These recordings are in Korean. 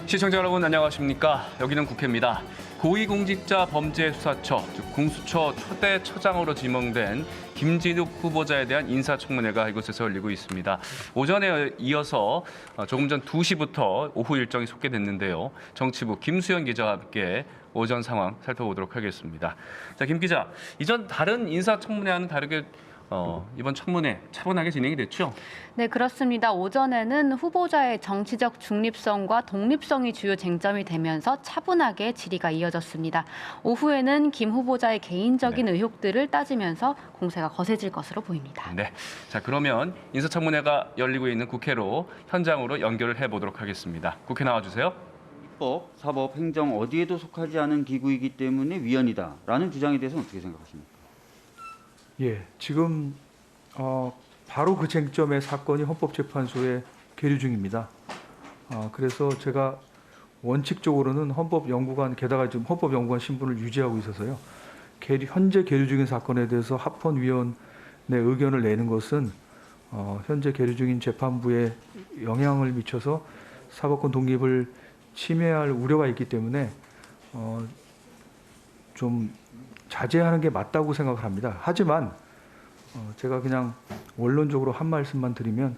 시청자 여러분 안녕하십니까? 여기는 국회입니다. 고위공직자범죄수사처, 즉 공수처 초대 처장으로 지명된 김진욱 후보자에 대한 인사청문회가 이곳에서 열리고 있습니다. 오전에 이어서 조금 전 2시부터 오후 일정이 속개됐는데요. 정치부 김수현 기자와 함께 오전 상황 살펴보도록 하겠습니다. 자, 김 기자, 이전 다른 인사청문회와는 다르게 이번 청문회 차분하게 진행이 됐죠? 네, 그렇습니다. 오전에는 후보자의 정치적 중립성과 독립성이 주요 쟁점이 되면서 차분하게 질의가 이어졌습니다. 오후에는 김 후보자의 개인적인 의혹들을 따지면서 공세가 거세질 것으로 보입니다. 네, 자 그러면 인사청문회가 열리고 있는 국회로 현장으로 연결을 해보도록 하겠습니다. 국회 나와주세요. 입법, 사법, 행정 어디에도 속하지 않은 기구이기 때문에 위헌이다라는 주장에 대해서는 어떻게 생각하십니까? 예, 지금 바로 그 쟁점의 사건이 헌법재판소에 계류 중입니다. 그래서 제가 원칙적으로는 헌법연구관, 게다가 지금 헌법연구관 신분을 유지하고 있어서요. 현재 계류 중인 사건에 대해서 합헌위원회 의견을 내는 것은 현재 계류 중인 재판부에 영향을 미쳐서 사법권 독립을 침해할 우려가 있기 때문에 좀 자제하는 게 맞다고 생각을 합니다. 하지만 제가 그냥 원론적으로 한 말씀만 드리면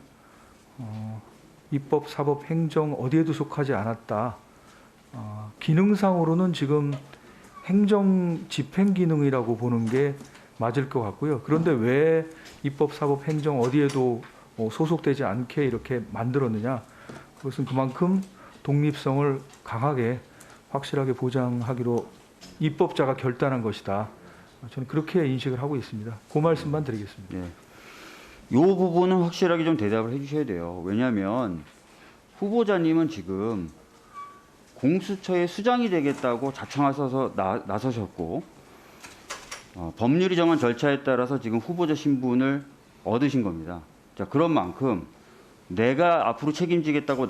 입법, 사법, 행정 어디에도 속하지 않았다. 기능상으로는 지금 행정 집행 기능이라고 보는 게 맞을 것 같고요. 그런데 왜 입법, 사법, 행정 어디에도 소속되지 않게 이렇게 만들었느냐? 그것은 그만큼 독립성을 강하게 확실하게 보장하기로 입법자가 결단한 것이다. 저는 그렇게 인식을 하고 있습니다. 그 말씀만 드리겠습니다. 네. 이 부분은 확실하게 좀 대답을 해주셔야 돼요. 왜냐하면 후보자님은 지금 공수처의 수장이 되겠다고 자청하셔서 나서셨고 법률이 정한 절차에 따라서 지금 후보자 신분을 얻으신 겁니다. 자, 그런 만큼 내가 앞으로 책임지겠다고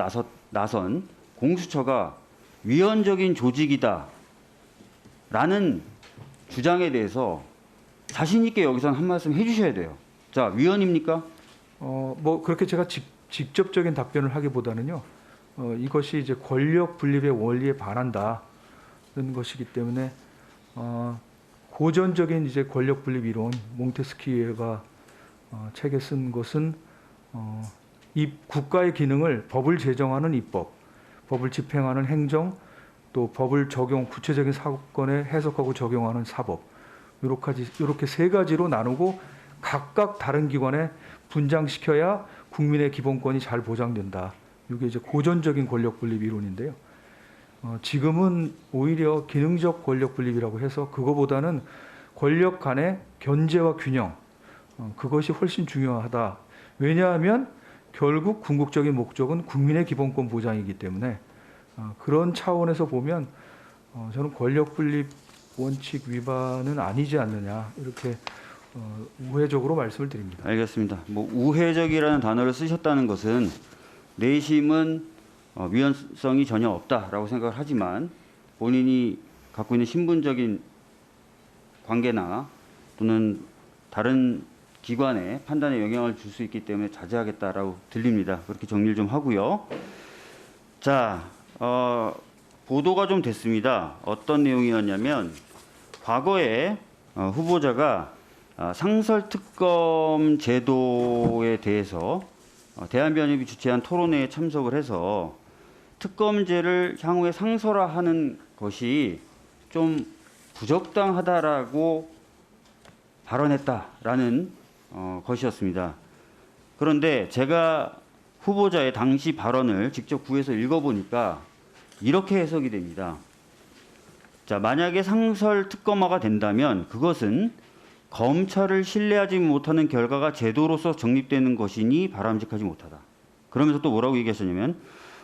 나선 공수처가 위헌적인 조직이다. 라는 주장에 대해서 자신 있게 여기서 한 말씀 해주셔야 돼요. 자, 위헌입니까? 뭐 그렇게 제가 직접적인 답변을 하기보다는요. 이것이 이제 권력 분립의 원리에 반한다는 것이기 때문에 고전적인 이제 권력 분립 이론 몽테스키에가 책에 쓴 것은 이 국가의 기능을 법을 제정하는 입법, 법을 집행하는 행정, 또 법을 구체적인 사건에 해석하고 적용하는 사법, 이렇게 세 가지로 나누고 각각 다른 기관에 분장시켜야 국민의 기본권이 잘 보장된다. 이게 이제 고전적인 권력 분립 이론인데요. 지금은 오히려 기능적 권력 분립이라고 해서 그거보다는 권력 간의 견제와 균형, 그것이 훨씬 중요하다. 왜냐하면 결국 궁극적인 목적은 국민의 기본권 보장이기 때문에 그런 차원에서 보면 저는 권력 분립 원칙 위반은 아니지 않느냐 이렇게 우회적으로 말씀을 드립니다. 알겠습니다. 뭐 우회적이라는 단어를 쓰셨다는 것은 내심은 위헌성이 전혀 없다라고 생각을 하지만 본인이 갖고 있는 신분적인 관계나 또는 다른 기관의 판단에 영향을 줄 수 있기 때문에 자제하겠다라고 들립니다. 그렇게 정리를 좀 하고요. 자, 보도가 좀 됐습니다. 어떤 내용이었냐면 과거에 후보자가 상설특검 제도에 대해서 대한변협이 주최한 토론회에 참석을 해서 특검제를 향후에 상설화하는 것이 좀 부적당하다라고 발언했다라는 것이었습니다. 그런데 제가 후보자의 당시 발언을 직접 구해서 읽어보니까 이렇게 해석이 됩니다. 자, 만약에 상설 특검화가 된다면 그것은 검찰을 신뢰하지 못하는 결과가 제도로서 정립되는 것이니 바람직하지 못하다. 그러면서 또 뭐라고 얘기하셨냐면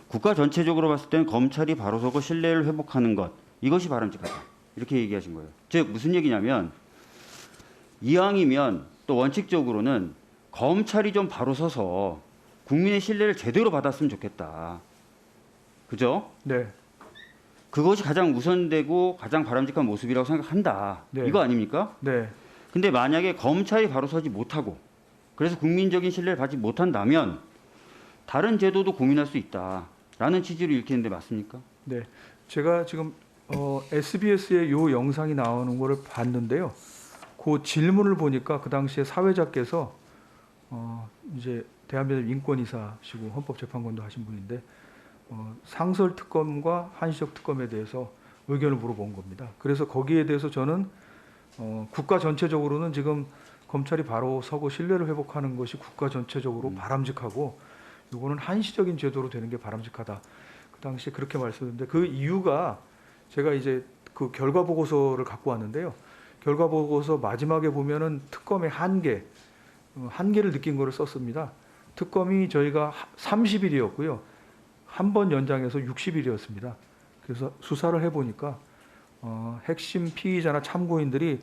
국가 전체적으로 봤을 때는 검찰이 바로 서고 신뢰를 회복하는 것, 이것이 바람직하다. 이렇게 얘기하신 거예요. 즉 무슨 얘기냐면 이왕이면 또 원칙적으로는 검찰이 좀 바로 서서 국민의 신뢰를 제대로 받았으면 좋겠다. 그죠? 네. 그것이 가장 우선되고 가장 바람직한 모습이라고 생각한다. 네. 이거 아닙니까? 네. 근데 만약에 검찰이 바로 서지 못하고 그래서 국민적인 신뢰를 받지 못한다면 다른 제도도 고민할 수 있다. 라는 취지로 읽히는데 맞습니까? 네, 제가 지금 SBS의 요 영상이 나오는 거를 봤는데요. 그 질문을 보니까 그 당시에 사회자께서 이제 대한민국 인권이사시고 헌법재판관도 하신 분인데 상설 특검과 한시적 특검에 대해서 의견을 물어본 겁니다. 그래서 거기에 대해서 저는 국가 전체적으로는 지금 검찰이 바로 서고 신뢰를 회복하는 것이 국가 전체적으로 바람직하고 이거는 한시적인 제도로 되는 게 바람직하다. 그 당시에 그렇게 말씀드렸는데 그 이유가 제가 이제 그 결과 보고서를 갖고 왔는데요. 결과 보고서 마지막에 보면은 특검의 한계를 느낀 거를 썼습니다. 특검이 저희가 30일이었고요. 한 번 연장해서 60일이었습니다. 그래서 수사를 해보니까 핵심 피의자나 참고인들이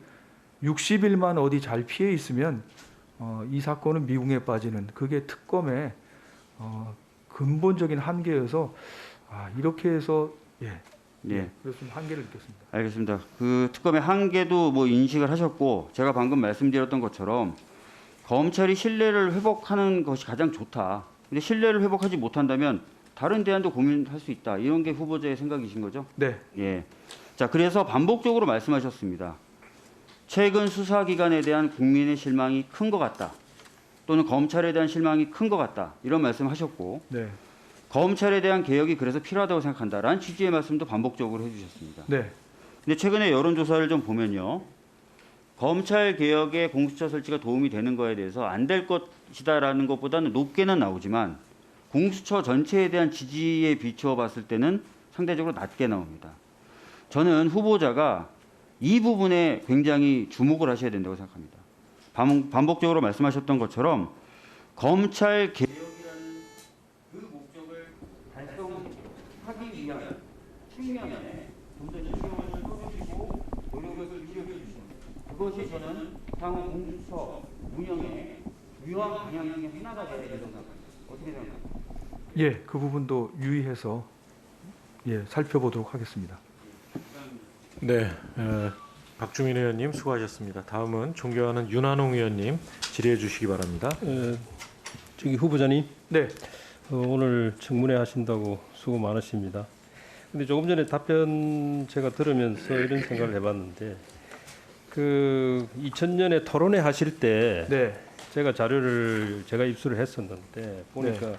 60일만 어디 잘 피해 있으면 이 사건은 미궁에 빠지는 그게 특검의 근본적인 한계여서 이렇게 해서 그래서 좀 한계를 느꼈습니다. 알겠습니다. 그 특검의 한계도 뭐 인식을 하셨고 제가 방금 말씀드렸던 것처럼 검찰이 신뢰를 회복하는 것이 가장 좋다. 근데 신뢰를 회복하지 못한다면 다른 대안도 고민할 수 있다. 이런 게 후보자의 생각이신 거죠? 네. 예. 자, 그래서 반복적으로 말씀하셨습니다. 최근 수사기관에 대한 국민의 실망이 큰 것 같다. 또는 검찰에 대한 실망이 큰 것 같다. 이런 말씀하셨고 네. 검찰에 대한 개혁이 그래서 필요하다고 생각한다라는 취지의 말씀도 반복적으로 해주셨습니다. 네. 근데 최근에 여론조사를 좀 보면요. 검찰 개혁에 공수처 설치가 도움이 되는 거에 대해서 안 될 것이다라는 것보다는 높게는 나오지만 공수처 전체에 대한 지지에 비추어 봤을 때는 상대적으로 낮게 나옵니다. 저는 후보자가 이 부분에 굉장히 주목을 하셔야 된다고 생각합니다. 반복적으로 말씀하셨던 것처럼 검찰 개혁이라는 그 목적을 달성하기 위한 측면에 좀 더 신경을 써주시고 노력을 기울여 주시는 그것이 저는 향후 공수처 운영의 유효한 방향 중에 하나가 되야 된다고 생각합니다. 어떻게 생각하세요? 예, 그 부분도 유의해서 살펴보도록 하겠습니다. 네, 박주민 의원님 수고하셨습니다. 다음은 존경하는 윤한홍 의원님 질의해 주시기 바랍니다. 저기 후보자님, 네. 오늘 청문회 하신다고 수고 많으십니다. 근데 조금 전에 답변 제가 들으면서 이런 생각을 해봤는데, 그 2000년에 토론회 하실 때 네. 제가 자료를 제가 입수를 했었는데 보니까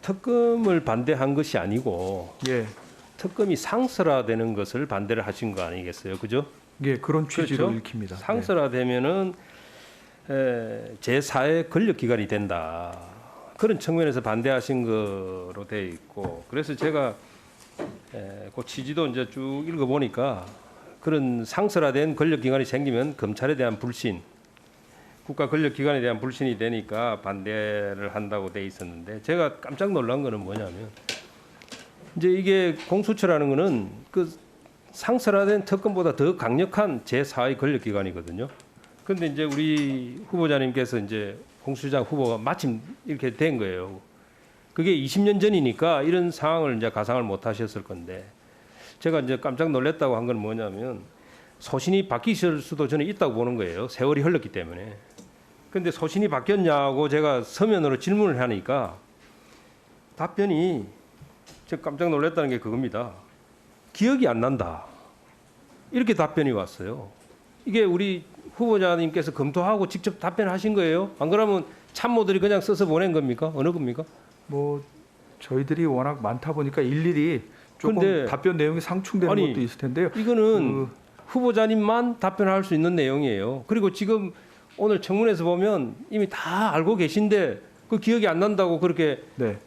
특검을 반대한 것이 아니고 예. 특검이 상설화되는 것을 반대를 하신 거 아니겠어요, 그죠? 예, 그런 취지로 그렇죠? 읽힙니다. 상설화되면은 제4의 권력기관이 된다. 그런 측면에서 반대하신 거로 되어 있고, 그래서 제가 그 취지도 이제 쭉 읽어보니까 그런 상설화된 권력기관이 생기면 검찰에 대한 불신, 국가 권력기관에 대한 불신이 되니까 반대를 한다고 돼 있었는데, 제가 깜짝 놀란 거는 뭐냐면 이제 이게 공수처라는 거는 그 상설화된 특검보다 더 강력한 제4의 권력기관이거든요. 그런데 이제 우리 후보자님께서 이제 공수처장 후보가 마침 이렇게 된 거예요. 그게 20년 전이니까 이런 상황을 이제 가상을 못 하셨을 건데, 제가 이제 깜짝 놀랐다고 한 건 뭐냐면 소신이 바뀌실 수도 저는 있다고 보는 거예요. 세월이 흘렀기 때문에. 근데 소신이 바뀌었냐고 제가 서면으로 질문을 하니까 답변이 제가 깜짝 놀랐다는 게 그겁니다. 기억이 안 난다. 이렇게 답변이 왔어요. 이게 우리 후보자님께서 검토하고 직접 답변하신 거예요? 안 그러면 참모들이 그냥 써서 보낸 겁니까? 어느 겁니까? 뭐 저희들이 워낙 많다 보니까 일일이 조금 근데 답변 내용이 상충되는 아니, 것도 있을 텐데요. 이거는 후보자님만 답변할 수 있는 내용이에요. 그리고 지금 오늘 청문회에서 보면 이미 다 알고 계신데 그 기억이 안 난다고 그렇게 네.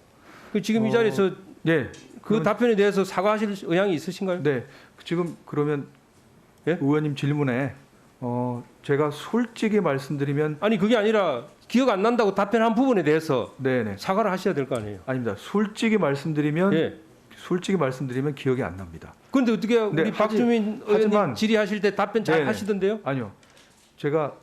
그 지금 이 자리에서 예. 그 답변에 대해서 사과하실 의향이 있으신가요? 네. 지금 그러면 예? 의원님 질문에 제가 솔직히 말씀드리면 아니 그게 아니라 기억 안 난다고 답변한 부분에 대해서 네네. 사과를 하셔야 될 거 아니에요. 아닙니다. 솔직히 말씀드리면 예. 기억이 안 납니다. 그런데 어떻게 우리 네, 박주민 하지만- 의원님 질의하실 때 답변 잘 네네. 하시던데요? 아니요. 제가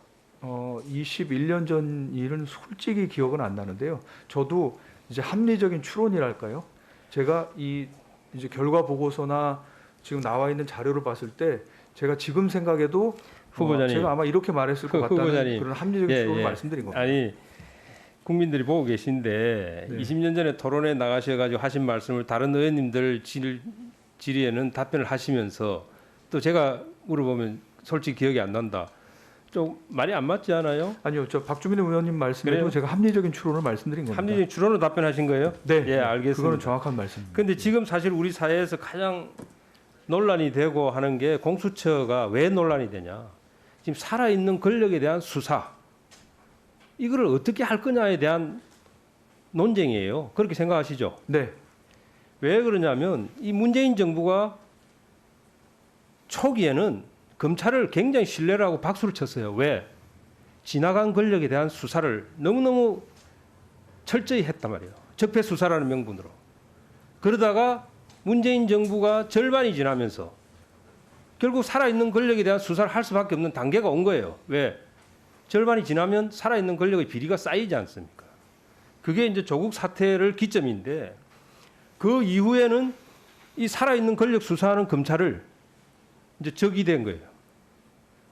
21년 전 일은 솔직히 기억은 안 나는데요. 저도 이제 합리적인 추론이랄까요? 제가 이 이제 결과 보고서나 지금 나와 있는 자료를 봤을 때 제가 지금 생각해도 후보자님. 제가 아마 이렇게 말했을 것 같다는 후보자님. 그런 합리적인 예, 추론을 예. 말씀드린 겁니다. 아니 국민들이 보고 계신데 네. 20년 전에 토론회 나가셔가지고 하신 말씀을 다른 의원님들 질의에는 답변을 하시면서 또 제가 물어보면 솔직히 기억이 안 난다. 좀 말이 안 맞지 않아요? 아니요, 저 박주민 의원님 말씀에도 그래요? 제가 합리적인 추론을 말씀드린 겁니다. 합리적인 주론으로 답변하신 거예요? 네, 예, 알겠습니다. 그거는 정확한 말씀입니다. 근데 지금 사실 우리 사회에서 가장 논란이 되고 하는 게 공수처가 왜 논란이 되냐? 지금 살아있는 권력에 대한 수사 이거를 어떻게 할 거냐에 대한 논쟁이에요. 그렇게 생각하시죠? 네, 왜 그러냐면 이 문재인 정부가 초기에는 검찰을 굉장히 신뢰를 하고 박수를 쳤어요. 왜? 지나간 권력에 대한 수사를 너무너무 철저히 했단 말이에요. 적폐 수사라는 명분으로. 그러다가 문재인 정부가 절반이 지나면서 결국 살아있는 권력에 대한 수사를 할 수밖에 없는 단계가 온 거예요. 왜? 절반이 지나면 살아있는 권력의 비리가 쌓이지 않습니까? 그게 이제 조국 사태를 기점인데 그 이후에는 이 살아있는 권력 수사하는 검찰을 이제 적이 된 거예요.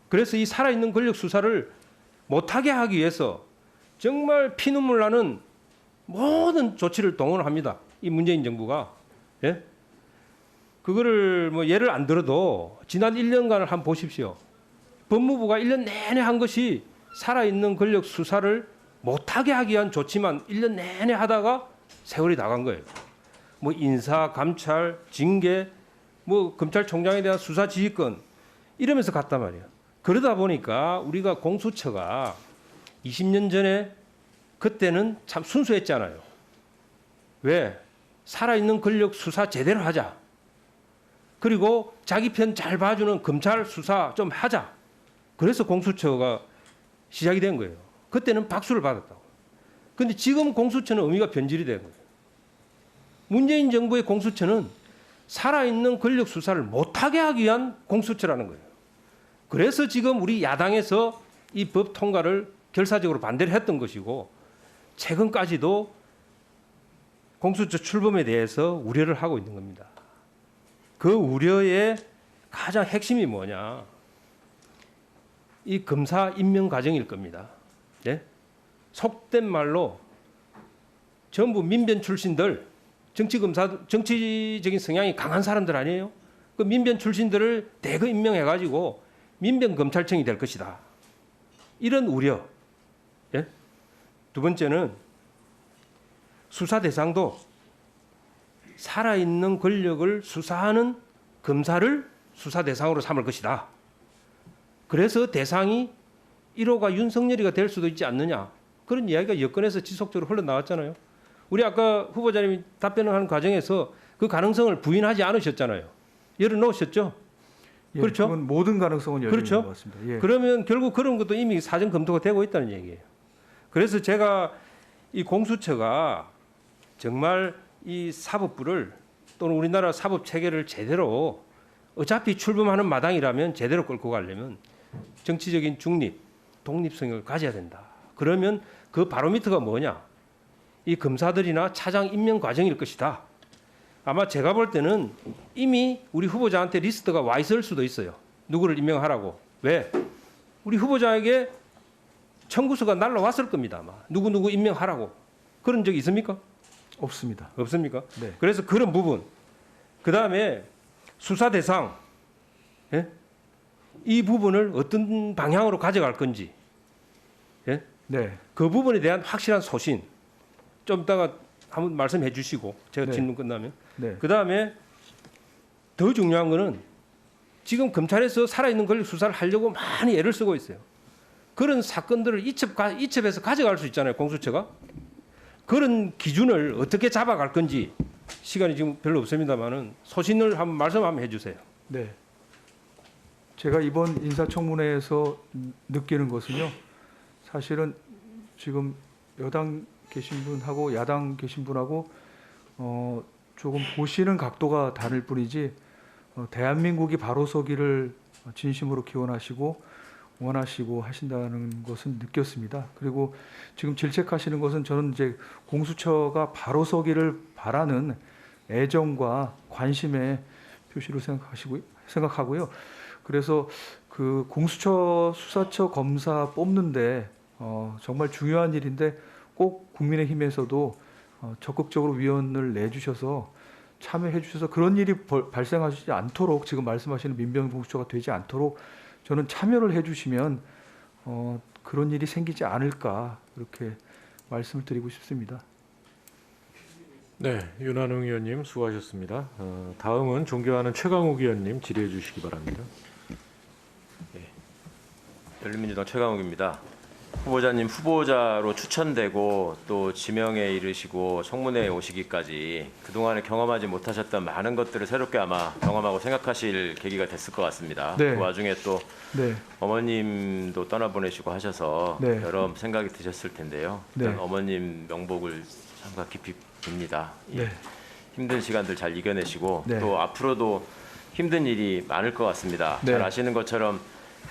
그래서 이 살아있는 권력 수사를 못하게 하기 위해서 정말 피눈물 나는 모든 조치를 동원합니다. 이 문재인 정부가. 예? 그거를 뭐 예를 안 들어도 지난 1년간을 한번 보십시오. 법무부가 1년 내내 한 것이 살아있는 권력 수사를 못하게 하기 위한 조치만 1년 내내 하다가 세월이 나간 거예요. 뭐 인사, 감찰, 징계, 뭐 검찰총장에 대한 수사 지휘권 이러면서 갔단 말이에요. 그러다 보니까 우리가 공수처가 20년 전에 그때는 참 순수했잖아요. 왜? 살아있는 권력 수사 제대로 하자. 그리고 자기 편 잘 봐주는 검찰 수사 좀 하자. 그래서 공수처가 시작이 된 거예요. 그때는 박수를 받았다고. 그런데 지금 공수처는 의미가 변질이 된 거예요. 문재인 정부의 공수처는 살아있는 권력 수사를 못하게 하기 위한 공수처라는 거예요. 그래서 지금 우리 야당에서 이 법 통과를 결사적으로 반대를 했던 것이고 최근까지도 공수처 출범에 대해서 우려를 하고 있는 겁니다. 그 우려의 가장 핵심이 뭐냐? 이 검사 임명 과정일 겁니다. 네? 속된 말로 전부 민변 출신들, 정치적인 성향이 강한 사람들 아니에요? 그 민변 출신들을 대거 임명해가지고 민변 검찰청이 될 것이다. 이런 우려. 예? 두 번째는 수사 대상도 살아있는 권력을 수사하는 검사를 수사 대상으로 삼을 것이다. 그래서 대상이 1호가 윤석열이가 될 수도 있지 않느냐. 그런 이야기가 여권에서 지속적으로 흘러나왔잖아요. 우리 아까 후보자님이 답변을 하는 과정에서 그 가능성을 부인하지 않으셨잖아요. 열어놓으셨죠? 예, 그렇죠? 그건 모든 가능성은 열려 그렇죠? 있는 것 같습니다. 예. 그러면 결국 그런 것도 이미 사전 검토가 되고 있다는 얘기예요. 그래서 제가 이 공수처가 정말 이 사법부를 또는 우리나라 사법 체계를 제대로 어차피 출범하는 마당이라면 제대로 끌고 가려면 정치적인 중립, 독립성을 가져야 된다. 그러면 그 바로미터가 뭐냐? 이 검사들이나 차장 임명 과정일 것이다. 아마 제가 볼 때는 이미 우리 후보자한테 리스트가 와 있을 수도 있어요. 누구를 임명하라고. 왜? 우리 후보자에게 청구서가 날라왔을 겁니다. 아마. 누구 임명하라고. 그런 적 있습니까? 없습니다. 없습니까? 네. 그래서 그런 부분. 그다음에 수사 대상. 예? 이 부분을 어떤 방향으로 가져갈 건지. 예? 네. 그 부분에 대한 확실한 소신. 좀 이따가 한번 말씀해 주시고 제가 네. 질문 끝나면. 네. 그다음에 더 중요한 거는 지금 검찰에서 살아있는 권력 수사를 하려고 많이 애를 쓰고 있어요. 그런 사건들을 이첩해서 가져갈 수 있잖아요. 공수처가. 그런 기준을 어떻게 잡아갈 건지 시간이 지금 별로 없습니다만은 소신을 한번 말씀 한번 해주세요. 네. 제가 이번 인사청문회에서 느끼는 것은요. 사실은 지금 여당 계신 분하고 야당 계신 분하고 조금 보시는 각도가 다를 뿐이지 대한민국이 바로 서기를 진심으로 기원하시고 원하시고 하신다는 것은 느꼈습니다. 그리고 지금 질책하시는 것은 저는 이제 공수처가 바로 서기를 바라는 애정과 관심의 표시로 생각하고요. 그래서 그 공수처 수사처 검사 뽑는데 정말 중요한 일인데 꼭 국민의힘에서도 적극적으로 위원을 내주셔서 참여해 주셔서 그런 일이 발생하지 않도록 지금 말씀하시는 민병공수처가 되지 않도록 저는 참여를 해주시면 그런 일이 생기지 않을까 이렇게 말씀을 드리고 싶습니다. 네, 윤한홍 의원님 수고하셨습니다. 다음은 존경하는 최강욱 의원님 질의해 주시기 바랍니다. 열린민주당 최강욱입니다. 후보자님 후보자로 추천되고 또 지명에 이르시고 청문회에 오시기까지 그동안에 경험하지 못하셨던 많은 것들을 새롭게 아마 경험하고 생각하실 계기가 됐을 것 같습니다. 네. 그 와중에 또 네, 어머님도 떠나보내시고 하셔서 네. 여러 생각이 드셨을 텐데요. 일단 네. 어머님 명복을 참가 깊이 빕니다. 네, 힘든 시간들 잘 이겨내시고 네. 또 앞으로도 힘든 일이 많을 것 같습니다. 네. 잘 아시는 것처럼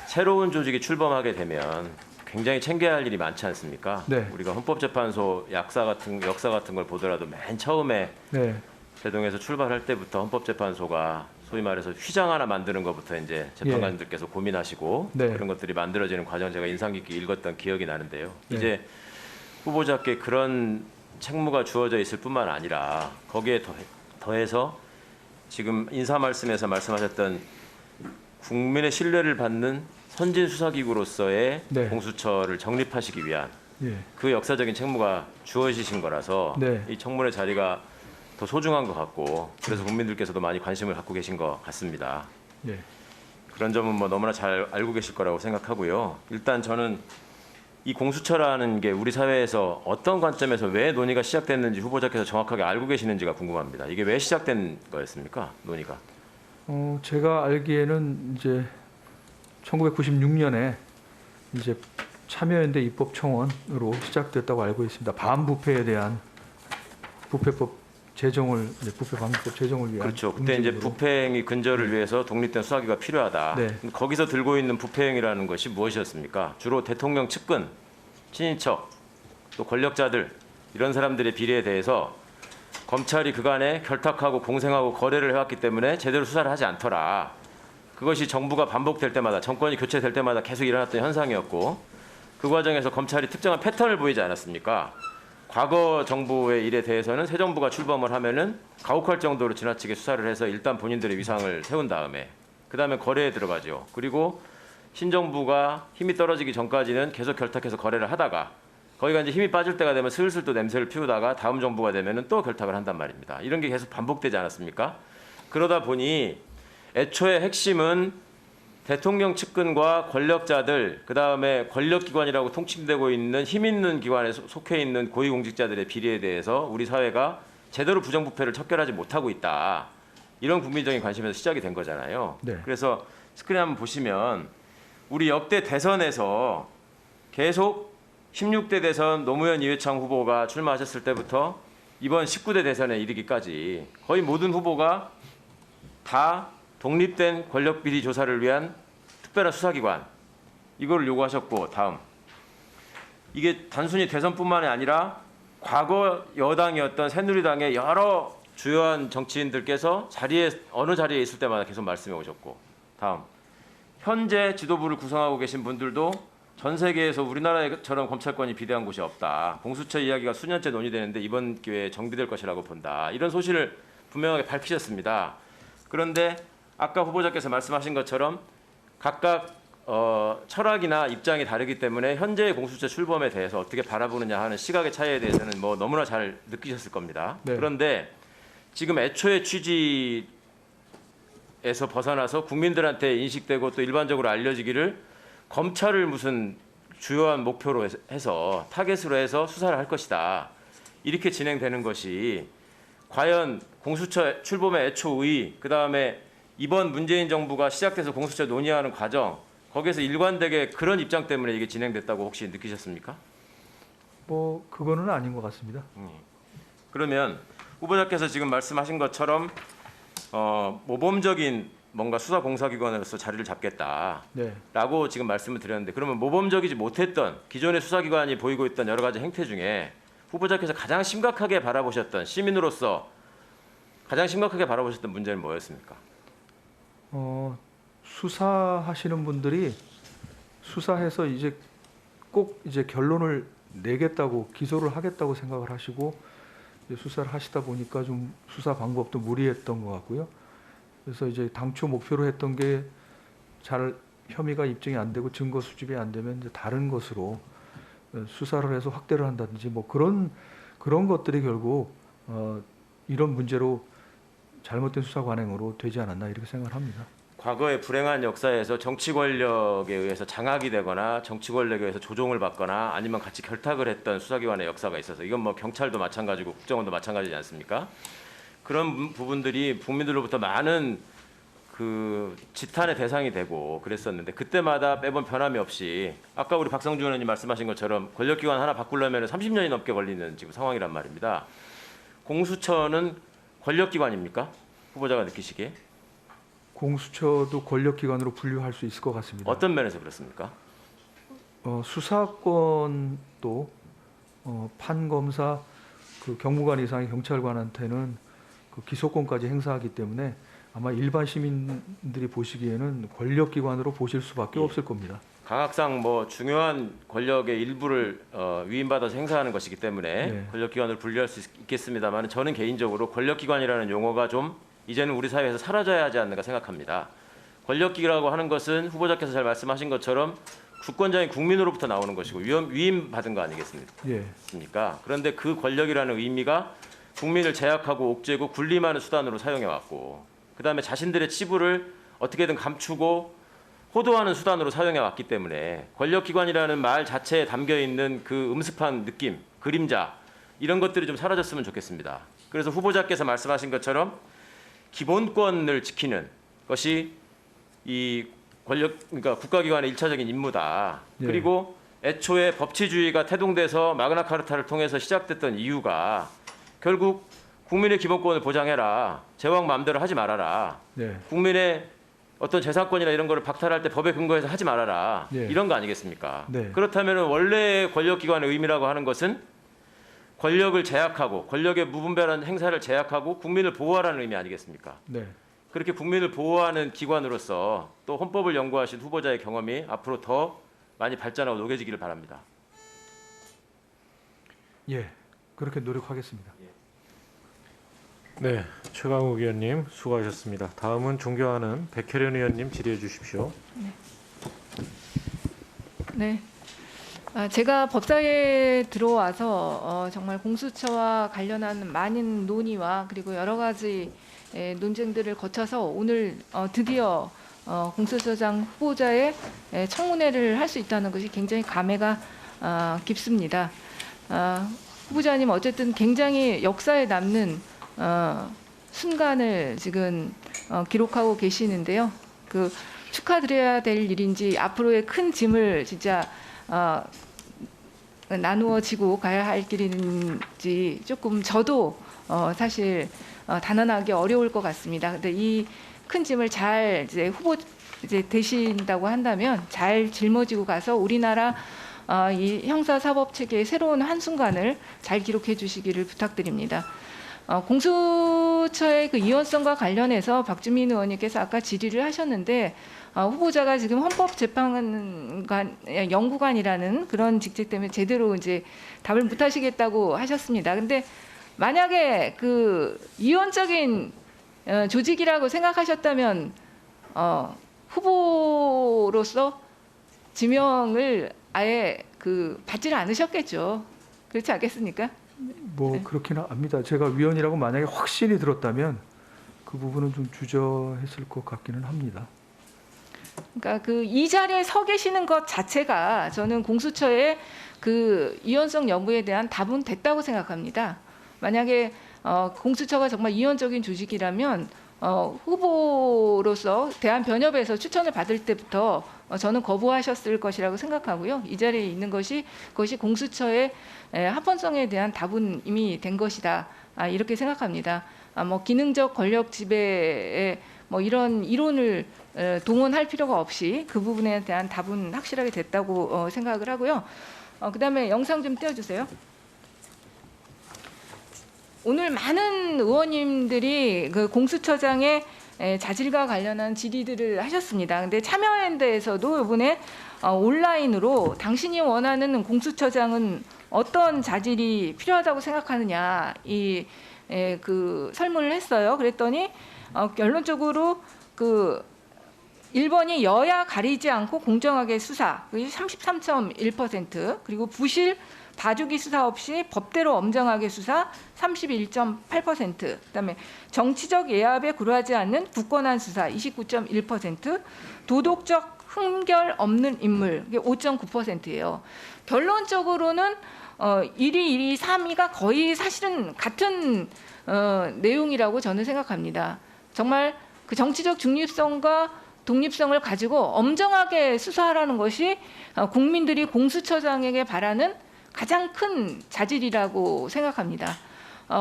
새로운 조직이 출범하게 되면 굉장히 챙겨야 할 일이 많지 않습니까? 네. 우리가 헌법재판소 역사 같은 걸 보더라도 맨 처음에 네, 대동에서 출발할 때부터 헌법재판소가 소위 말해서 휘장 하나 만드는 것부터 이제 재판관들께서 고민하시고 네. 그런 것들이 만들어지는 과정 제가 인상 깊게 읽었던 기억이 나는데요. 네. 이제 후보자께 그런 책무가 주어져 있을 뿐만 아니라 거기에 더해서 지금 인사 말씀에서 말씀하셨던 국민의 신뢰를 받는 선진 수사기구로서의 네. 공수처를 정립하시기 위한 예, 그 역사적인 책무가 주어지신 거라서 네. 이 청문회 자리가 더 소중한 것 같고 그래서 국민들께서도 많이 관심을 갖고 계신 것 같습니다. 예, 그런 점은 뭐 너무나 잘 알고 계실 거라고 생각하고요. 일단 저는 이 공수처라는 게 우리 사회에서 어떤 관점에서 왜 논의가 시작됐는지 후보자께서 정확하게 알고 계시는지가 궁금합니다. 이게 왜 시작된 거였습니까? 논의가. 제가 알기에는 이제 1996년에 이제 참여연대 입법청원으로 시작됐다고 알고 있습니다. 반부패에 대한 부패법 제정을 이제 부패 방지법 제정을 위한 그렇죠. 그때 이제 움직임으로. 부패행위 근절을 위해서 독립된 수사기가 필요하다. 네. 거기서 들고 있는 부패행위라는 것이 무엇이었습니까? 주로 대통령 측근, 친인척, 또 권력자들 이런 사람들의 비리에 대해서 검찰이 그간에 결탁하고 공생하고 거래를 해왔기 때문에 제대로 수사를 하지 않더라. 그것이 정부가 반복될 때마다 정권이 교체될 때마다 계속 일어났던 현상이었고 그 과정에서 검찰이 특정한 패턴을 보이지 않았습니까? 과거 정부의 일에 대해서는 새 정부가 출범을 하면은 가혹할 정도로 지나치게 수사를 해서 일단 본인들의 위상을 세운 다음에 그다음에 거래에 들어가죠. 그리고 신정부가 힘이 떨어지기 전까지는 계속 결탁해서 거래를 하다가 거기가 이제 힘이 빠질 때가 되면 슬슬 또 냄새를 피우다가 다음 정부가 되면은 또 결탁을 한단 말입니다. 이런 게 계속 반복되지 않았습니까? 그러다 보니 애초에 핵심은 대통령 측근과 권력자들, 그다음에 권력기관이라고 통칭되고 있는 힘 있는 기관에 속해 있는 고위공직자들의 비리에 대해서 우리 사회가 제대로 부정부패를 척결하지 못하고 있다. 이런 국민적인 관심에서 시작이 된 거잖아요. 네. 그래서 스크린 한번 보시면 우리 역대 대선에서 계속 16대 대선 노무현 이회창 후보가 출마하셨을 때부터 이번 19대 대선에 이르기까지 거의 모든 후보가 다 독립된 권력비리 조사를 위한 특별한 수사기관 이거를 요구하셨고 다음 이게 단순히 대선뿐만이 아니라 과거 여당이었던 새누리당의 여러 주요한 정치인들께서 어느 자리에 있을 때마다 계속 말씀해 오셨고 다음 현재 지도부를 구성하고 계신 분들도 전 세계에서 우리나라처럼 검찰권이 비대한 곳이 없다. 공수처 이야기가 수년째 논의되는데 이번 기회에 정비될 것이라고 본다. 이런 소신을 분명하게 밝히셨습니다. 그런데 아까 후보자께서 말씀하신 것처럼 각각 철학이나 입장이 다르기 때문에 현재의 공수처 출범에 대해서 어떻게 바라보느냐 하는 시각의 차이에 대해서는 뭐 너무나 잘 느끼셨을 겁니다. 네. 그런데 지금 애초의 취지에서 벗어나서 국민들한테 인식되고 또 일반적으로 알려지기를 검찰을 무슨 주요한 목표로 해서 타겟으로 해서 수사를 할 것이다. 이렇게 진행되는 것이 과연 공수처 출범의 애초 의의, 그다음에 이번 문재인 정부가 시작돼서 공수처 논의하는 과정, 거기에서 일관되게 그런 입장 때문에 이게 진행됐다고 혹시 느끼셨습니까? 뭐 그거는 아닌 것 같습니다. 그러면 후보자께서 지금 말씀하신 것처럼 모범적인 뭔가 수사 공사기관으로서 자리를 잡겠다라고 네. 지금 말씀을 드렸는데 그러면 모범적이지 못했던 기존의 수사기관이 보이고 있던 여러 가지 행태 중에 후보자께서 가장 심각하게 바라보셨던 시민으로서 가장 심각하게 바라보셨던 문제는 뭐였습니까? 수사하시는 분들이 수사해서 이제 꼭 이제 결론을 내겠다고 기소를 하겠다고 생각을 하시고 이제 수사를 하시다 보니까 좀 수사 방법도 무리했던 것 같고요. 그래서 이제 당초 목표로 했던 게 잘 혐의가 입증이 안 되고 증거 수집이 안 되면 이제 다른 것으로 수사를 해서 확대를 한다든지 뭐 그런 것들이 결국 이런 문제로 잘못된 수사 관행으로 되지 않았나 이렇게 생각을 합니다. 과거의 불행한 역사에서 정치 권력에 의해서 장악이 되거나 정치 권력에 의해서 조종을 받거나 아니면 같이 결탁을 했던 수사기관의 역사가 있어서 이건 뭐 경찰도 마찬가지고 국정원도 마찬가지지 않습니까? 그런 부분들이 국민들로부터 많은 그 지탄의 대상이 되고 그랬었는데 그때마다 매번 변함이 없이 아까 우리 박성준 의원님 말씀하신 것처럼 권력기관 하나 바꾸려면 30년이 넘게 걸리는 지금 상황이란 말입니다. 공수처는 권력기관입니까? 후보자가 느끼시기에? 공수처도 권력기관으로 분류할 수 있을 것 같습니다. 어떤 면에서 그렇습니까? 수사권도 판검사, 그 경무관 이상의 경찰관한테는 그 기소권까지 행사하기 때문에 아마 일반 시민들이 보시기에는 권력기관으로 보실 수밖에 없을 겁니다. 강학상 뭐 중요한 권력의 일부를 위임받아서 행사하는 것이기 때문에 네. 권력기관으로 분류할 수 있겠습니다만 저는 개인적으로 권력기관이라는 용어가 좀 이제는 우리 사회에서 사라져야 하지 않는가 생각합니다. 권력기라고 하는 것은 후보자께서 잘 말씀하신 것처럼 주권자인 국민으로부터 나오는 것이고 위임받은 거 아니겠습니까? 예. 그런데 그 권력이라는 의미가 국민을 제약하고 옥죄고 군림하는 수단으로 사용해왔고 그다음에 자신들의 치부를 어떻게든 감추고 호도하는 수단으로 사용해왔기 때문에 권력기관이라는 말 자체에 담겨있는 그 음습한 느낌, 그림자 이런 것들이 좀 사라졌으면 좋겠습니다. 그래서 후보자께서 말씀하신 것처럼 기본권을 지키는 것이 이 그러니까 국가기관의 일차적인 임무다. 예. 그리고 애초에 법치주의가 태동돼서 마그나카르타를 통해서 시작됐던 이유가 결국 국민의 기본권을 보장해라. 제왕 마음대로 하지 말아라. 네. 국민의 어떤 재산권이나 이런 거를 박탈할 때 법에 근거해서 하지 말아라. 예. 이런 거 아니겠습니까? 네. 그렇다면 원래 권력기관의 의미라고 하는 것은 권력을 제약하고 권력의 무분별한 행사를 제약하고 국민을 보호하라는 의미 아니겠습니까? 네. 그렇게 국민을 보호하는 기관으로서 또 헌법을 연구하신 후보자의 경험이 앞으로 더 많이 발전하고 녹여지기를 바랍니다. 예. 그렇게 노력하겠습니다. 네, 최강욱 의원님 수고하셨습니다. 다음은 존경하는 백혜련 의원님 질의해 주십시오. 네. 제가 법사위에 들어와서 정말 공수처와 관련한 많은 논의와 그리고 여러 가지 논쟁들을 거쳐서 오늘 드디어 공수처장 후보자의 청문회를 할 수 있다는 것이 굉장히 감회가 깊습니다. 후보자님 어쨌든 굉장히 역사에 남는 순간을 지금 기록하고 계시는데요. 그 축하드려야 될 일인지 앞으로의 큰 짐을 진짜 나누어지고 가야 할 길인지 조금 저도 사실 단언하기 어려울 것 같습니다. 근데 이 큰 짐을 잘 이제 되신다고 한다면 잘 짊어지고 가서 우리나라 이 형사사법 체계의 새로운 한순간을 잘 기록해 주시기를 부탁드립니다. 공수처의 그 이원성과 관련해서 박주민 의원님께서 아까 질의를 하셨는데 후보자가 지금 헌법재판관 연구관이라는 그런 직책 때문에 제대로 이제 답을 못 하시겠다고 하셨습니다. 근데 만약에 그 이원적인 조직이라고 생각하셨다면 후보로서 지명을 아예 받지를 않으셨겠죠. 그렇지 않겠습니까? 뭐 그렇기는 합니다. 제가 위원이라고 만약에 확신이 들었다면 그 부분은 좀 주저했을 것 같기는 합니다. 그러니까 이 자리에 서 계시는 것 자체가 저는 공수처의 그 이원성 여부에 대한 답은 됐다고 생각합니다. 만약에 공수처가 정말 이원적인 조직이라면 후보로서 대한변협에서 추천을 받을 때부터 저는 거부하셨을 것이라고 생각하고요. 이 자리에 있는 그것이 공수처의 합헌성에 대한 답은 이미 된 것이다. 이렇게 생각합니다. 뭐 기능적 권력 지배에 뭐 이런 이론을 동원할 필요가 없이 그 부분에 대한 답은 확실하게 됐다고 생각을 하고요. 그다음에 영상 좀 띄워주세요. 오늘 많은 의원님들이 그 공수처장의 자질과 관련한 질의들을 하셨습니다. 근데 참여연대에서도 이번에 온라인으로 당신이 원하는 공수처장은 어떤 자질이 필요하다고 생각하느냐 그 설문을 했어요. 그랬더니 결론적으로 그 1번이 여야 가리지 않고 공정하게 수사, 그게 33.1%, 그리고 부실, 봐주기 수사 없이 법대로 엄정하게 수사 31.8%, 그다음에 정치적 예압에 굴하지 않는 굳건한 수사 29.1%, 도덕적 흠결 없는 인물 이게 5.9%예요. 결론적으로는 1위, 2위, 3위가 거의 사실은 같은 내용이라고 저는 생각합니다. 정말 그 정치적 중립성과 독립성을 가지고 엄정하게 수사하라는 것이 국민들이 공수처장에게 바라는 가장 큰 자질이라고 생각합니다.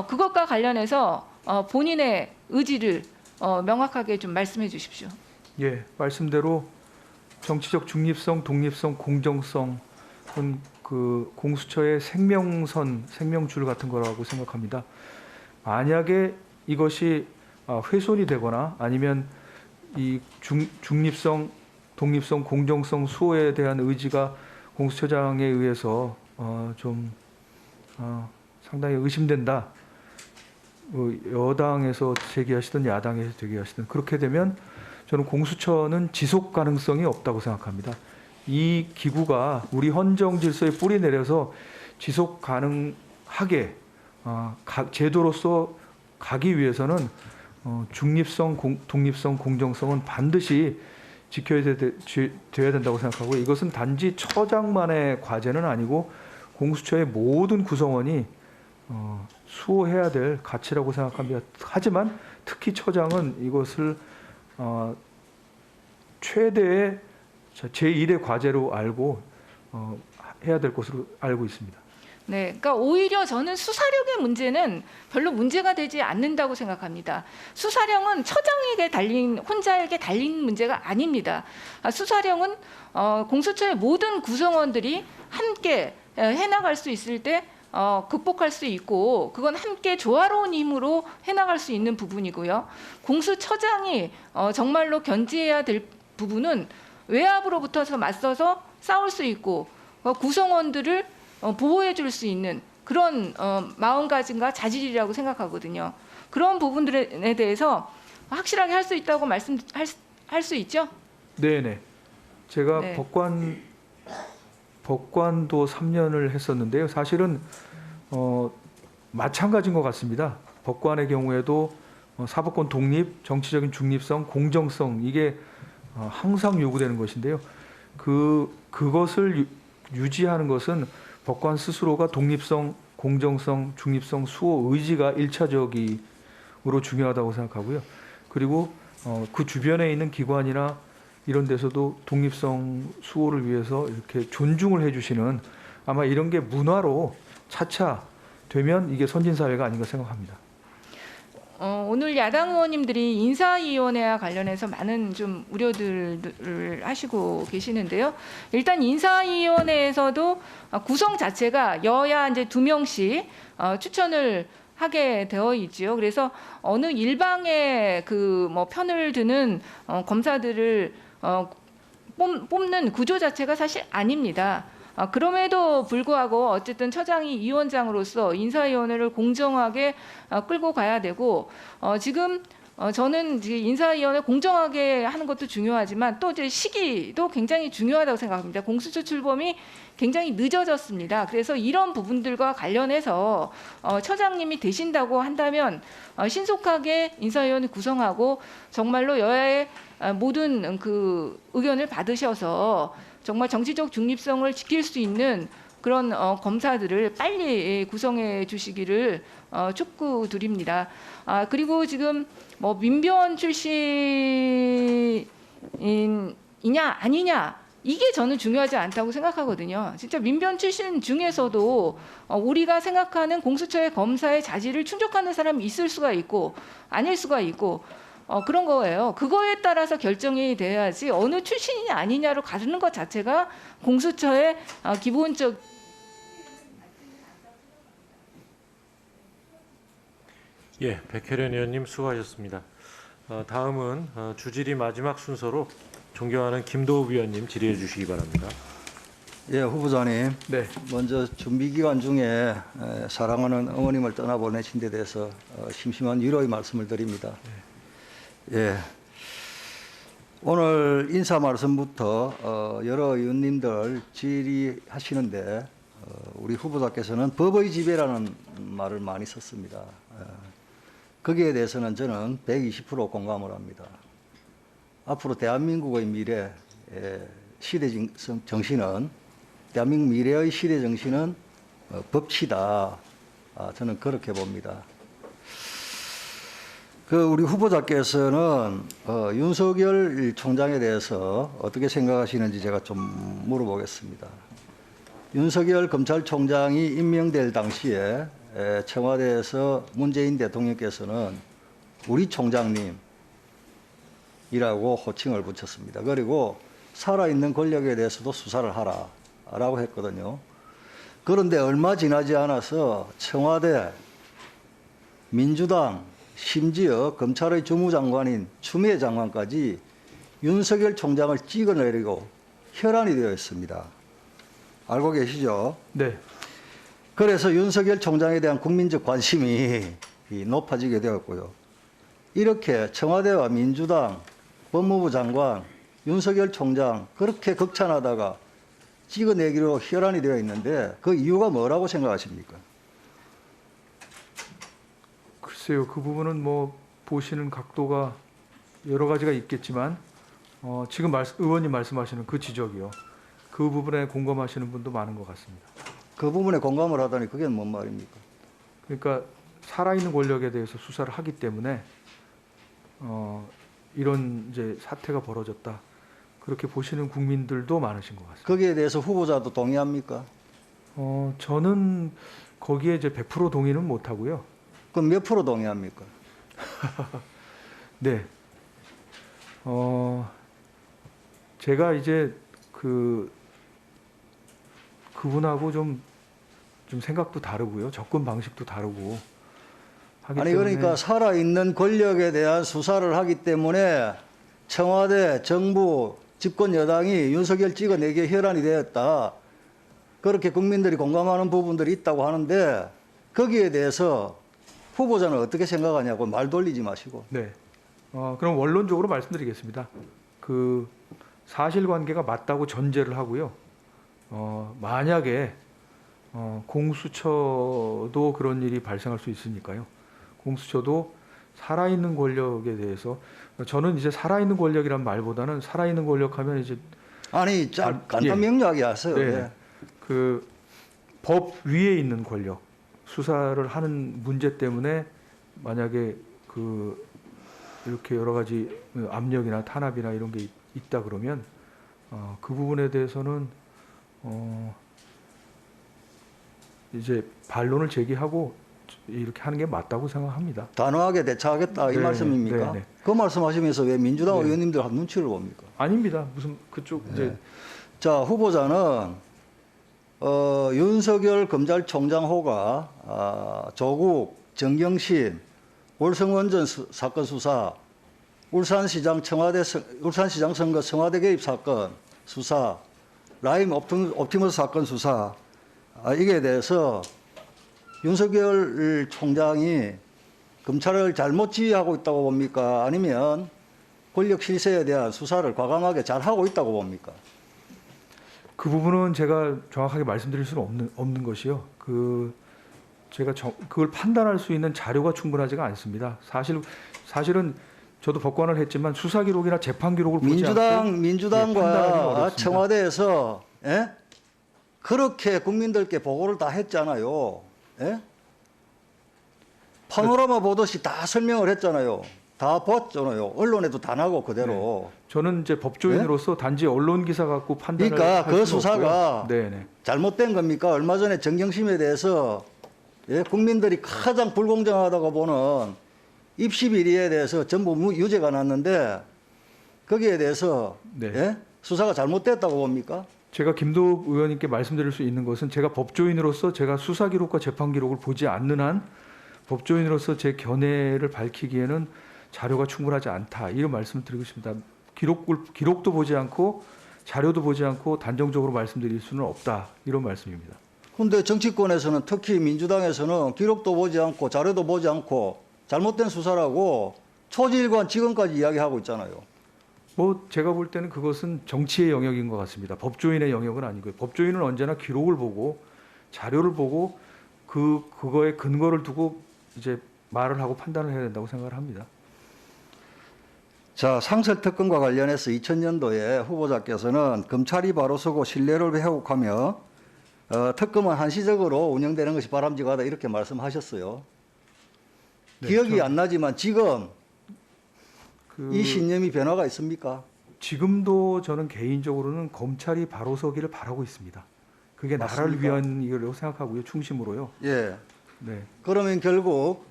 그것과 관련해서 본인의 의지를 명확하게 좀 말씀해 주십시오. 예, 말씀대로 정치적 중립성, 독립성, 공정성은 그 공수처의 생명선, 생명줄 같은 거라고 생각합니다. 만약에 이것이 훼손이 되거나 아니면 이 중립성, 독립성, 공정성, 수호에 대한 의지가 공수처장에 의해서 상당히 의심된다. 여당에서 제기하시든 야당에서 제기하시든 그렇게 되면 저는 공수처는 지속 가능성이 없다고 생각합니다. 이 기구가 우리 헌정 질서에 뿌리 내려서 지속 가능하게 제도로서 가기 위해서는 중립성, 독립성, 공정성은 반드시 지켜야 돼야 된다고 생각하고 이것은 단지 처장만의 과제는 아니고 공수처의 모든 구성원이 수호해야 될 가치라고 생각합니다. 하지만 특히 처장은 이것을 최대의 제1의 과제로 알고 해야 될 것으로 알고 있습니다. 네, 그러니까 오히려 저는 수사력의 문제는 별로 문제가 되지 않는다고 생각합니다. 수사력은 처장에게 혼자에게 달린 문제가 아닙니다. 수사력은 공수처의 모든 구성원들이 함께 해나갈 수 있을 때 극복할 수 있고 그건 함께 조화로운 힘으로 해나갈 수 있는 부분이고요. 공수처장이 정말로 견지해야 될 부분은 외압으로부터 맞서서 싸울 수 있고 구성원들을 보호해 줄 수 있는 그런 마음가짐과 자질이라고 생각하거든요. 그런 부분들에 대해서 확실하게 할 수 있다고 할 수 있죠? 네네. 제가 네. 법관도 3년을 했었는데요. 사실은 마찬가지인 것 같습니다. 법관의 경우에도 사법권 독립, 정치적인 중립성, 공정성 이게 항상 요구되는 것인데요. 그것을 유지하는 것은 법관 스스로가 독립성, 공정성, 중립성, 수호 의지가 1차적으로 중요하다고 생각하고요. 그리고 그 주변에 있는 기관이나 이런 데서도 독립성 수호를 위해서 이렇게 존중을 해주시는 아마 이런 게 문화로 차차 되면 이게 선진사회가 아닌가 생각합니다. 오늘 야당 의원님들이 인사위원회와 관련해서 많은 좀 우려들을 하시고 계시는데요. 일단 인사위원회에서도 구성 자체가 여야 이제 2명씩 추천을 하게 되어 있지요. 그래서 어느 일방의 그 뭐 편을 드는 검사들을 뽑는 구조 자체가 사실 아닙니다. 그럼에도 불구하고 어쨌든 처장이 위원장으로서 인사위원회를 공정하게 끌고 가야 되고 지금 저는 인사위원회 공정하게 하는 것도 중요하지만 또 이제 시기도 굉장히 중요하다고 생각합니다. 공수처 출범이 굉장히 늦어졌습니다. 그래서 이런 부분들과 관련해서 처장님이 되신다고 한다면 신속하게 인사위원회 구성하고 정말로 여야의 모든 그 의견을 받으셔서 정말 정치적 중립성을 지킬 수 있는 그런 검사들을 빨리 구성해 주시기를 촉구드립니다. 그리고 지금 뭐 민변 출신이냐 아니냐 이게 저는 중요하지 않다고 생각하거든요. 진짜 민변 출신 중에서도 우리가 생각하는 공수처의 검사의 자질을 충족하는 사람이 있을 수가 있고 아닐 수가 있고 그런 거예요. 그거에 따라서 결정이 돼야지 어느 출신이냐 아니냐로 가르는 것 자체가 공수처의 기본적. 예, 백혜련 의원님 수고하셨습니다. 다음은 주질의 마지막 순서로 존경하는 김도읍 의원님 질의해 주시기 바랍니다. 예, 후보자님. 네. 먼저 준비 기간 중에 사랑하는 어머님을 떠나보내신 데 대해서 심심한 위로의 말씀을 드립니다. 예. 오늘 인사 말씀부터 여러 의원님들 질의하시는데 우리 후보자께서는 법의 지배라는 말을 많이 썼습니다. 거기에 대해서는 저는 120% 공감을 합니다. 앞으로 대한민국의 미래 시대 정신은 대한민국 미래의 시대 정신은 법치다. 저는 그렇게 봅니다. 우리 후보자께서는 윤석열 총장에 대해서 어떻게 생각하시는지 제가 좀 물어보겠습니다. 윤석열 검찰총장이 임명될 당시에 청와대에서 문재인 대통령께서는 우리 총장님이라고 호칭을 붙였습니다. 그리고 살아있는 권력에 대해서도 수사를 하라라고 했거든요. 그런데 얼마 지나지 않아서 청와대, 민주당, 심지어 검찰의 주무장관인 추미애 장관까지 윤석열 총장을 찍어내리고 혈안이 되어 있습니다. 알고 계시죠? 네. 그래서 윤석열 총장에 대한 국민적 관심이 높아지게 되었고요. 이렇게 청와대와 민주당, 법무부 장관, 윤석열 총장 그렇게 극찬하다가 찍어내기로 혈안이 되어 있는데 그 이유가 뭐라고 생각하십니까? 글쎄요, 그 부분은 뭐 보시는 각도가 여러 가지가 있겠지만 지금 의원님 말씀하시는 그 지적이요. 그 부분에 공감하시는 분도 많은 것 같습니다. 그 부분에 공감을 하다니 그게 뭔 말입니까? 그러니까 살아있는 권력에 대해서 수사를 하기 때문에 이런 이제 사태가 벌어졌다. 그렇게 보시는 국민들도 많으신 것 같습니다. 거기에 대해서 후보자도 동의합니까? 저는 거기에 이제 100% 동의는 못 하고요. 그럼 몇 프로 동의합니까? 네. 제가 이제 그분하고 좀 생각도 다르고요. 접근 방식도 다르고 하기 아니 때문에 그러니까 살아있는 권력에 대한 수사를 하기 때문에 청와대, 정부, 집권 여당이 윤석열 찍어내기에 혈안이 되었다. 그렇게 국민들이 공감하는 부분들이 있다고 하는데 거기에 대해서 후보자는 어떻게 생각하냐고 말 돌리지 마시고. 네. 그럼 원론적으로 말씀드리겠습니다. 그 사실관계가 맞다고 전제를 하고요. 만약에 공수처도 그런 일이 발생할 수 있으니까요. 공수처도 살아있는 권력에 대해서 저는 이제 살아있는 권력이란 말보다는 살아있는 권력하면 이제 아니 간단 예. 명료하게 하세요. 네. 예. 그 법 위에 있는 권력 수사를 하는 문제 때문에 만약에 이렇게 여러 가지 압력이나 탄압이나 이런 게 있다 그러면 그 부분에 대해서는 이제 반론을 제기하고 이렇게 하는 게 맞다고 생각합니다. 단호하게 대처하겠다 이 네, 말씀입니까? 네, 네. 그 말씀하시면서 왜 민주당 네. 의원님들 눈치를 봅니까? 아닙니다. 무슨 그쪽 이제 네. 자, 후보자는 윤석열 검찰총장 호가 조국, 정경심, 월성원전 사건 수사, 울산시장 선거 청와대 개입 사건 수사, 라임 옵티머스 사건 수사 이게 대해서 윤석열 총장이 검찰을 잘못 지휘하고 있다고 봅니까? 아니면 권력 실세에 대한 수사를 과감하게 잘 하고 있다고 봅니까? 그 부분은 제가 정확하게 말씀드릴 수는 없는 것이요. 제가 그걸 판단할 수 있는 자료가 충분하지가 않습니다. 사실은 저도 법관을 했지만 수사 기록이나 재판 기록을 보지 않고 판단하기는 민주당과 어렵습니다. 청와대에서 그렇게 국민들께 보고를 다 했잖아요. 예? 파노라마 보듯이 다 설명을 했잖아요. 다 봤잖아요. 언론에도 다 나고 그대로. 저는 이제 법조인으로서 단지 언론 기사 갖고 판단을 그러니까 할 그 수는 수사가 없고요. 네네. 잘못된 겁니까? 얼마 전에 정경심에 대해서 국민들이 가장 불공정하다고 보는 입시 비리에 대해서 전부 유죄가 났는데 거기에 대해서 네. 수사가 잘못됐다고 봅니까? 제가 김도읍 의원님께 말씀드릴 수 있는 것은 제가 법조인으로서 제가 수사 기록과 재판 기록을 보지 않는 한 법조인으로서 제 견해를 밝히기에는 자료가 충분하지 않다 이런 말씀을 드리고 싶습니다. 기록도 보지 않고 자료도 보지 않고 단정적으로 말씀드릴 수는 없다 이런 말씀입니다. 근데 정치권에서는 특히 민주당에서는 기록도 보지 않고 자료도 보지 않고 잘못된 수사라고 초지일관 지금까지 이야기하고 있잖아요. 뭐 제가 볼 때는 그것은 정치의 영역인 것 같습니다. 법조인의 영역은 아니고요. 법조인은 언제나 기록을 보고 자료를 보고 그거에 근거를 두고 이제 말을 하고 판단을 해야 된다고 생각을 합니다. 자, 상설 특검과 관련해서 2000년도에 후보자께서는 검찰이 바로 서고 신뢰를 회복하며 특검은 한시적으로 운영되는 것이 바람직하다 이렇게 말씀하셨어요. 네, 기억이 안 나지만 지금 이 신념이 변화가 있습니까? 지금도 저는 개인적으로는 검찰이 바로 서기를 바라고 있습니다. 그게 나라를 맞습니까? 위한 일이라고 생각하고요. 충심으로요. 예. 네. 그러면 결국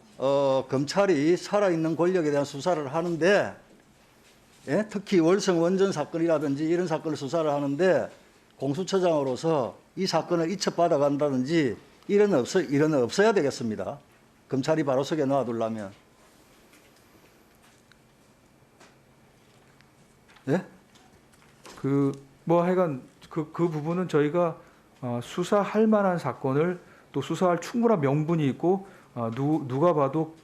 검찰이 살아있는 권력에 대한 수사를 하는데 예? 특히 월성 원전 사건이라든지 이런 사건을 수사를 하는데 공수처장으로서 이 사건을 이첩받아 간다든지 이런 없어야 되겠습니다. 검찰이 바로 서게 놔두려면. 예? 뭐 하여간 그 부분은 저희가 수사할 만한 사건을 또 수사할 충분한 명분이 있고 누가 봐도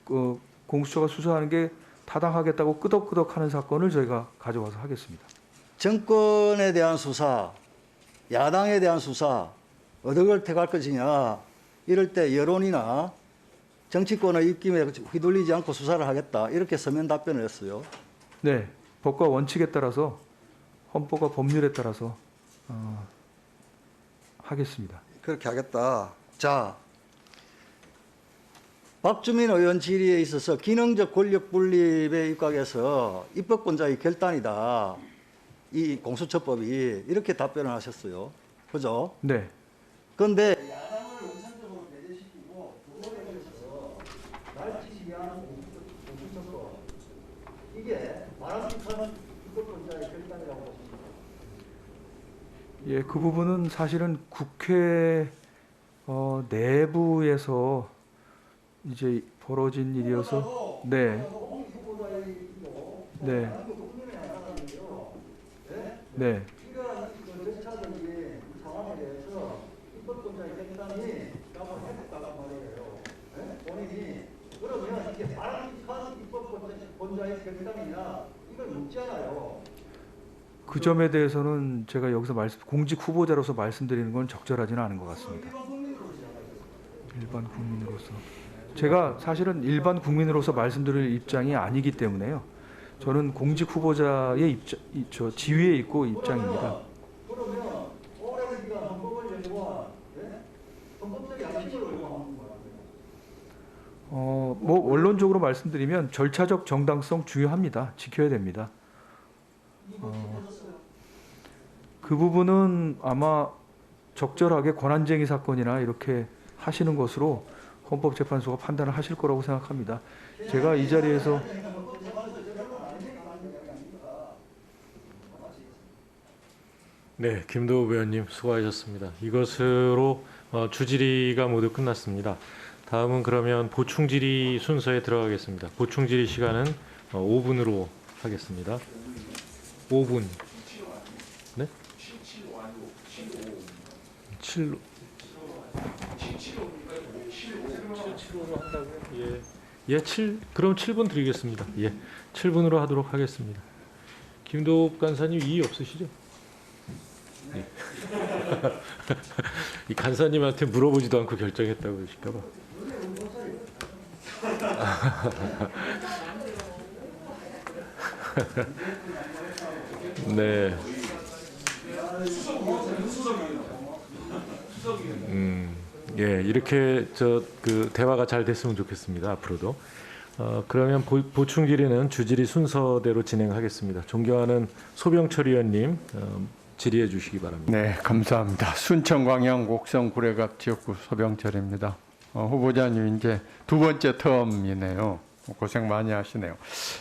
공수처가 수사하는 게 타당하겠다고 끄덕끄덕하는 사건을 저희가 가져와서 하겠습니다. 정권에 대한 수사, 야당에 대한 수사 어느 걸 택할 것이냐 이럴 때 여론이나 정치권의 입김에 휘둘리지 않고 수사를 하겠다 이렇게 서면 답변을 했어요. 네, 법과 원칙에 따라서 헌법과 법률에 따라서 하겠습니다. 그렇게 하겠다. 자, 박주민 의원 질의에 있어서 기능적 권력 분립에 입각해서 입법권자의 결단이다. 이 공수처법이 이렇게 답변을 하셨어요. 그죠? 네, 그런데 야당을 우선적으로 배제시키고 부분에 대해서 날치시하는 공수처법 이게 바람직한 입법권자의 결단이라고 보십니다. 예, 그 부분은 사실은 국회 내부에서 이제 벌어진 일이어서 네, 네, 네. 이러한 절차적인 상황에 대해서 입법권자의 결단이 한번 해볼까란 말이에요. 본인이 그러면 이게 바람직한 입법권자의 결단이냐 이걸 묻잖아요. 그 점에 대해서는 제가 여기서 공직 후보자로서 말씀드리는 건 적절하지는 않은 것 같습니다. 일반 국민으로서 제가 사실은 일반 국민으로서 말씀드릴 입장이 아니기 때문에요. 저는 공직 후보자의 지위에 있고 입장입니다. 그러면 오랜 기간 헌법을 연구한 헌법적 양식을 요구하는 거예요. 뭐 원론적으로 말씀드리면 절차적 정당성 중요합니다. 지켜야 됩니다. 그 부분은 아마 적절하게 권한쟁의 사건이나 이렇게 하시는 것으로 헌법재판소가 판단을 하실 거라고 생각합니다. 제가 이 자리에서 네, 김도우 의원님 수고하셨습니다. 이것으로 주질의가 모두 끝났습니다. 다음은 그러면 보충질의 순서에 들어가겠습니다. 보충질의 시간은 5분으로 하겠습니다. 5분. 네? 7로. 7로 한다고요? 예. 예, 그럼 7분 드리겠습니다. 예. 7분으로 하도록 하겠습니다. 김도읍 간사님 이의 없으시죠? 예. 이 간사님한테 물어보지도 않고 결정했다고 그러실까 봐. 네. 예, 이렇게 그 대화가 잘 됐으면 좋겠습니다. 앞으로도. 그러면 보충 질의는 주질의 순서대로 진행하겠습니다. 존경하는 소병철 의원님 질의해 주시기 바랍니다. 네, 감사합니다. 순천광양 곡성 구례갑 지역구 소병철입니다. 후보자님 이제 두 번째 텀이네요. 고생 많이 하시네요.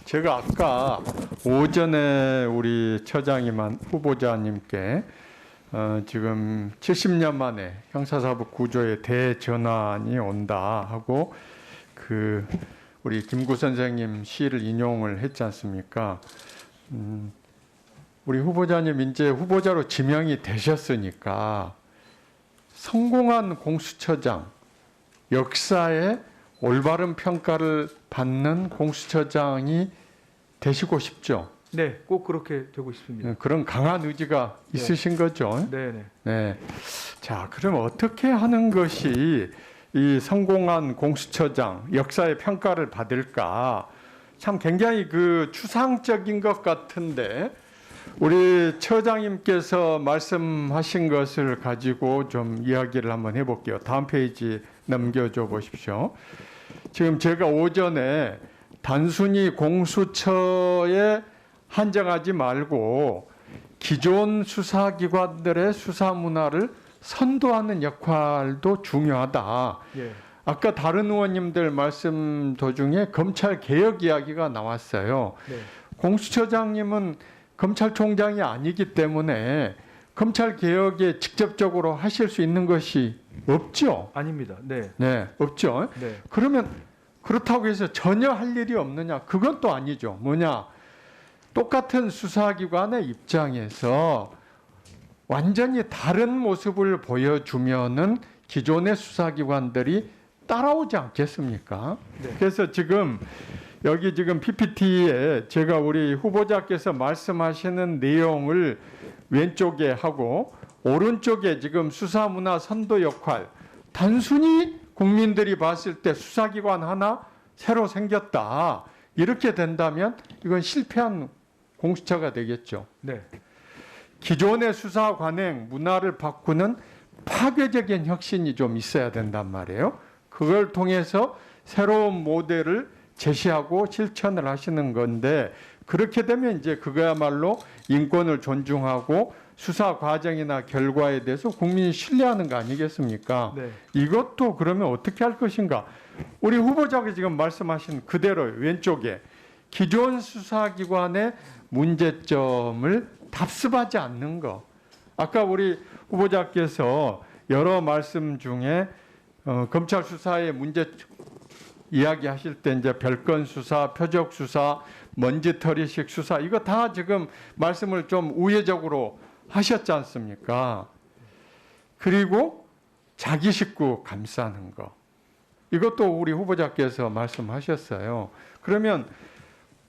제가 아까 오전에 우리 처장이만 후보자님께 지금 70년 만에 형사사법 구조의 대전환이 온다 하고 우리 김구 선생님 시를 인용을 했지 않습니까? 우리 후보자님 이제 후보자로 지명이 되셨으니까 성공한 공수처장, 역사에 올바른 평가를 받는 공수처장이 되시고 싶죠. 네, 꼭 그렇게 되고 싶습니다. 그런 강한 의지가 있으신 거죠. 네, 네. 네. 자, 그럼 어떻게 하는 것이 이 성공한 공수처장, 역사의 평가를 받을까? 참 굉장히 그 추상적인 것 같은데 우리 처장님께서 말씀하신 것을 가지고 좀 이야기를 한번 해볼게요. 다음 페이지 넘겨줘 보십시오. 지금 제가 오전에 단순히 공수처에 한정하지 말고 기존 수사기관들의 수사 문화를 선도하는 역할도 중요하다. 예. 아까 다른 의원님들 말씀 도중에 검찰 개혁 이야기가 나왔어요. 네. 공수처장님은 검찰총장이 아니기 때문에 검찰 개혁에 직접적으로 하실 수 있는 것이 없죠. 아닙니다. 네. 네, 없죠. 네. 그러면 그렇다고 해서 전혀 할 일이 없느냐? 그건 또 아니죠. 뭐냐? 똑같은 수사기관의 입장에서 완전히 다른 모습을 보여주면은 기존의 수사기관들이 따라오지 않겠습니까? 네. 그래서 지금 여기 지금 PPT에 제가 우리 후보자께서 말씀하시는 내용을 왼쪽에 하고 오른쪽에 지금 수사문화 선도 역할, 단순히 국민들이 봤을 때 수사기관 하나 새로 생겼다 이렇게 된다면 이건 실패한 공수처가 되겠죠. 네. 기존의 수사 관행 문화를 바꾸는 파괴적인 혁신이 좀 있어야 된단 말이에요. 그걸 통해서 새로운 모델을 제시하고 실천을 하시는 건데 그렇게 되면 이제 그거야말로 인권을 존중하고 수사 과정이나 결과에 대해서 국민이 신뢰하는 거 아니겠습니까? 네. 이것도 그러면 어떻게 할 것인가? 우리 후보자가 지금 말씀하신 그대로 왼쪽에 기존 수사기관의 문제점을 답습하지 않는 거. 아까 우리 후보자께서 여러 말씀 중에 검찰 수사의 문제 이야기하실 때 이제 별건 수사, 표적 수사, 먼지털이식 수사 이거 다 지금 말씀을 좀 우회적으로 하셨지 않습니까? 그리고 자기 식구 감싸는 거. 이것도 우리 후보자께서 말씀하셨어요. 그러면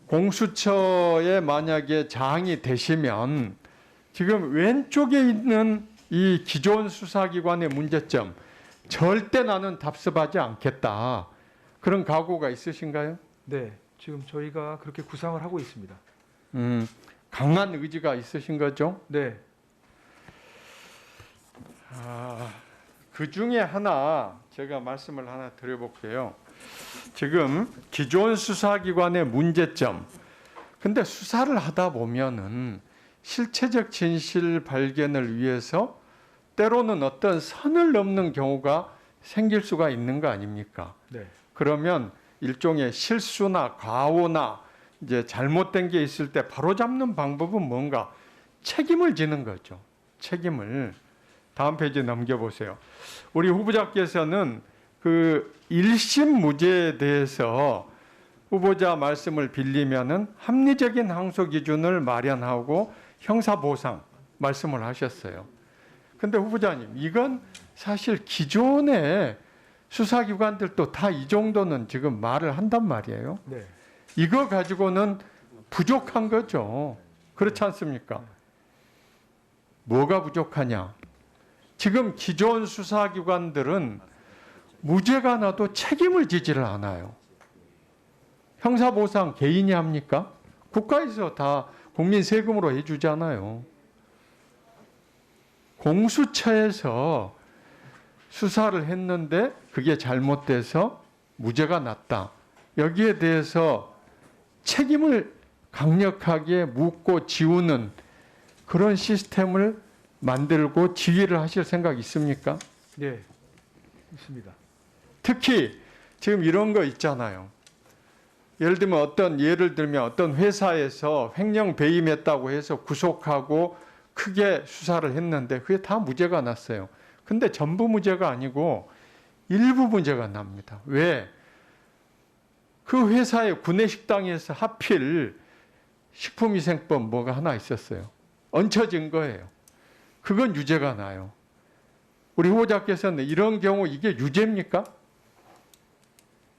공수처에 만약에 장이 되시면 지금 왼쪽에 있는 이 기존 수사기관의 문제점 절대 나는 답습하지 않겠다. 그런 각오가 있으신가요? 네. 지금 저희가 그렇게 구상을 하고 있습니다. 강한 의지가 있으신 거죠? 네. 그 중에 하나 제가 말씀을 하나 드려볼게요. 지금 기존 수사기관의 문제점. 근데 수사를 하다 보면은 실체적 진실 발견을 위해서 때로는 어떤 선을 넘는 경우가 생길 수가 있는 거 아닙니까? 네. 그러면 일종의 실수나 과오나 이제 잘못된 게 있을 때 바로잡는 방법은 뭔가? 책임을 지는 거죠. 책임을. 다음 페이지 넘겨보세요. 우리 후보자께서는 그 1심 무죄에 대해서 후보자 말씀을 빌리면은 합리적인 항소 기준을 마련하고 형사보상 말씀을 하셨어요. 근데 후보자님, 이건 사실 기존의 수사기관들도 다 이 정도는 지금 말을 한단 말이에요. 네. 이거 가지고는 부족한 거죠. 그렇지 않습니까? 뭐가 부족하냐? 지금 기존 수사기관들은 무죄가 나도 책임을 지지를 않아요. 형사보상 개인이 합니까? 국가에서 다 국민 세금으로 해주잖아요. 공수처에서 수사를 했는데 그게 잘못돼서 무죄가 났다. 여기에 대해서 책임을 강력하게 묻고 지우는 그런 시스템을 만들고 지휘를 하실 생각 있습니까? 네. 있습니다. 특히 지금 이런 거 있잖아요. 예를 들면 어떤 회사에서 횡령 배임했다고 해서 구속하고 크게 수사를 했는데 그게 다 무죄가 났어요. 근데 전부 무죄가 아니고 일부 무죄가 납니다. 왜? 그 회사의 구내식당에서 하필 식품위생법 뭐가 하나 있었어요. 얹혀진 거예요. 그건 유죄가 나요. 우리 후보자께서는 이런 경우 이게 유죄입니까?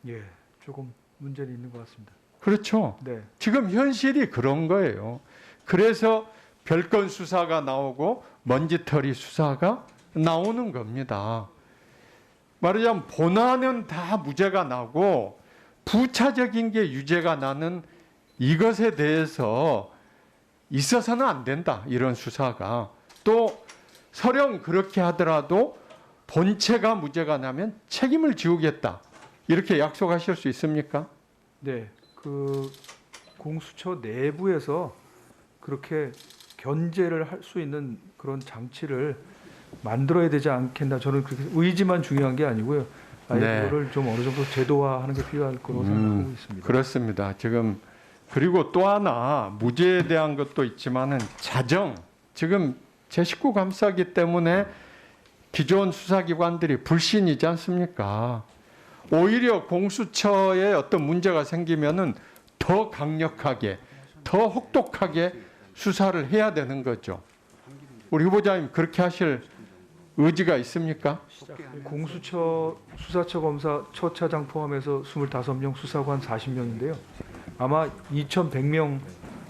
예, 조금 문제는 있는 것 같습니다. 그렇죠. 네, 지금 현실이 그런 거예요. 그래서 별건 수사가 나오고 먼지털이 수사가 나오는 겁니다. 말하자면 본안은 다 무죄가 나고 부차적인 게 유죄가 나는 이것에 대해서 있어서는 안 된다. 이런 수사가. 또 설령 그렇게 하더라도 본체가 무죄가 나면 책임을 지우겠다. 이렇게 약속하실 수 있습니까? 네, 그 공수처 내부에서 그렇게 견제를 할 수 있는 그런 장치를 만들어야 되지 않겠나. 저는 그렇게 의지만 중요한 게 아니고요. 아예 네. 그거를 좀 어느 정도 제도화하는 게 필요할 거라고 생각하고 있습니다. 그렇습니다. 지금 그리고 또 하나 무죄에 대한 것도 있지만은 자정 지금 제 식구 감싸기 때문에 기존 수사기관들이 불신이지 않습니까? 오히려 공수처에 어떤 문제가 생기면은 더 강력하게, 더 혹독하게 수사를 해야 되는 거죠. 우리 후보자님 그렇게 하실 의지가 있습니까? 공수처 수사처 검사 첫 차장 포함해서 25명, 수사관 40명인데요. 아마 2,100명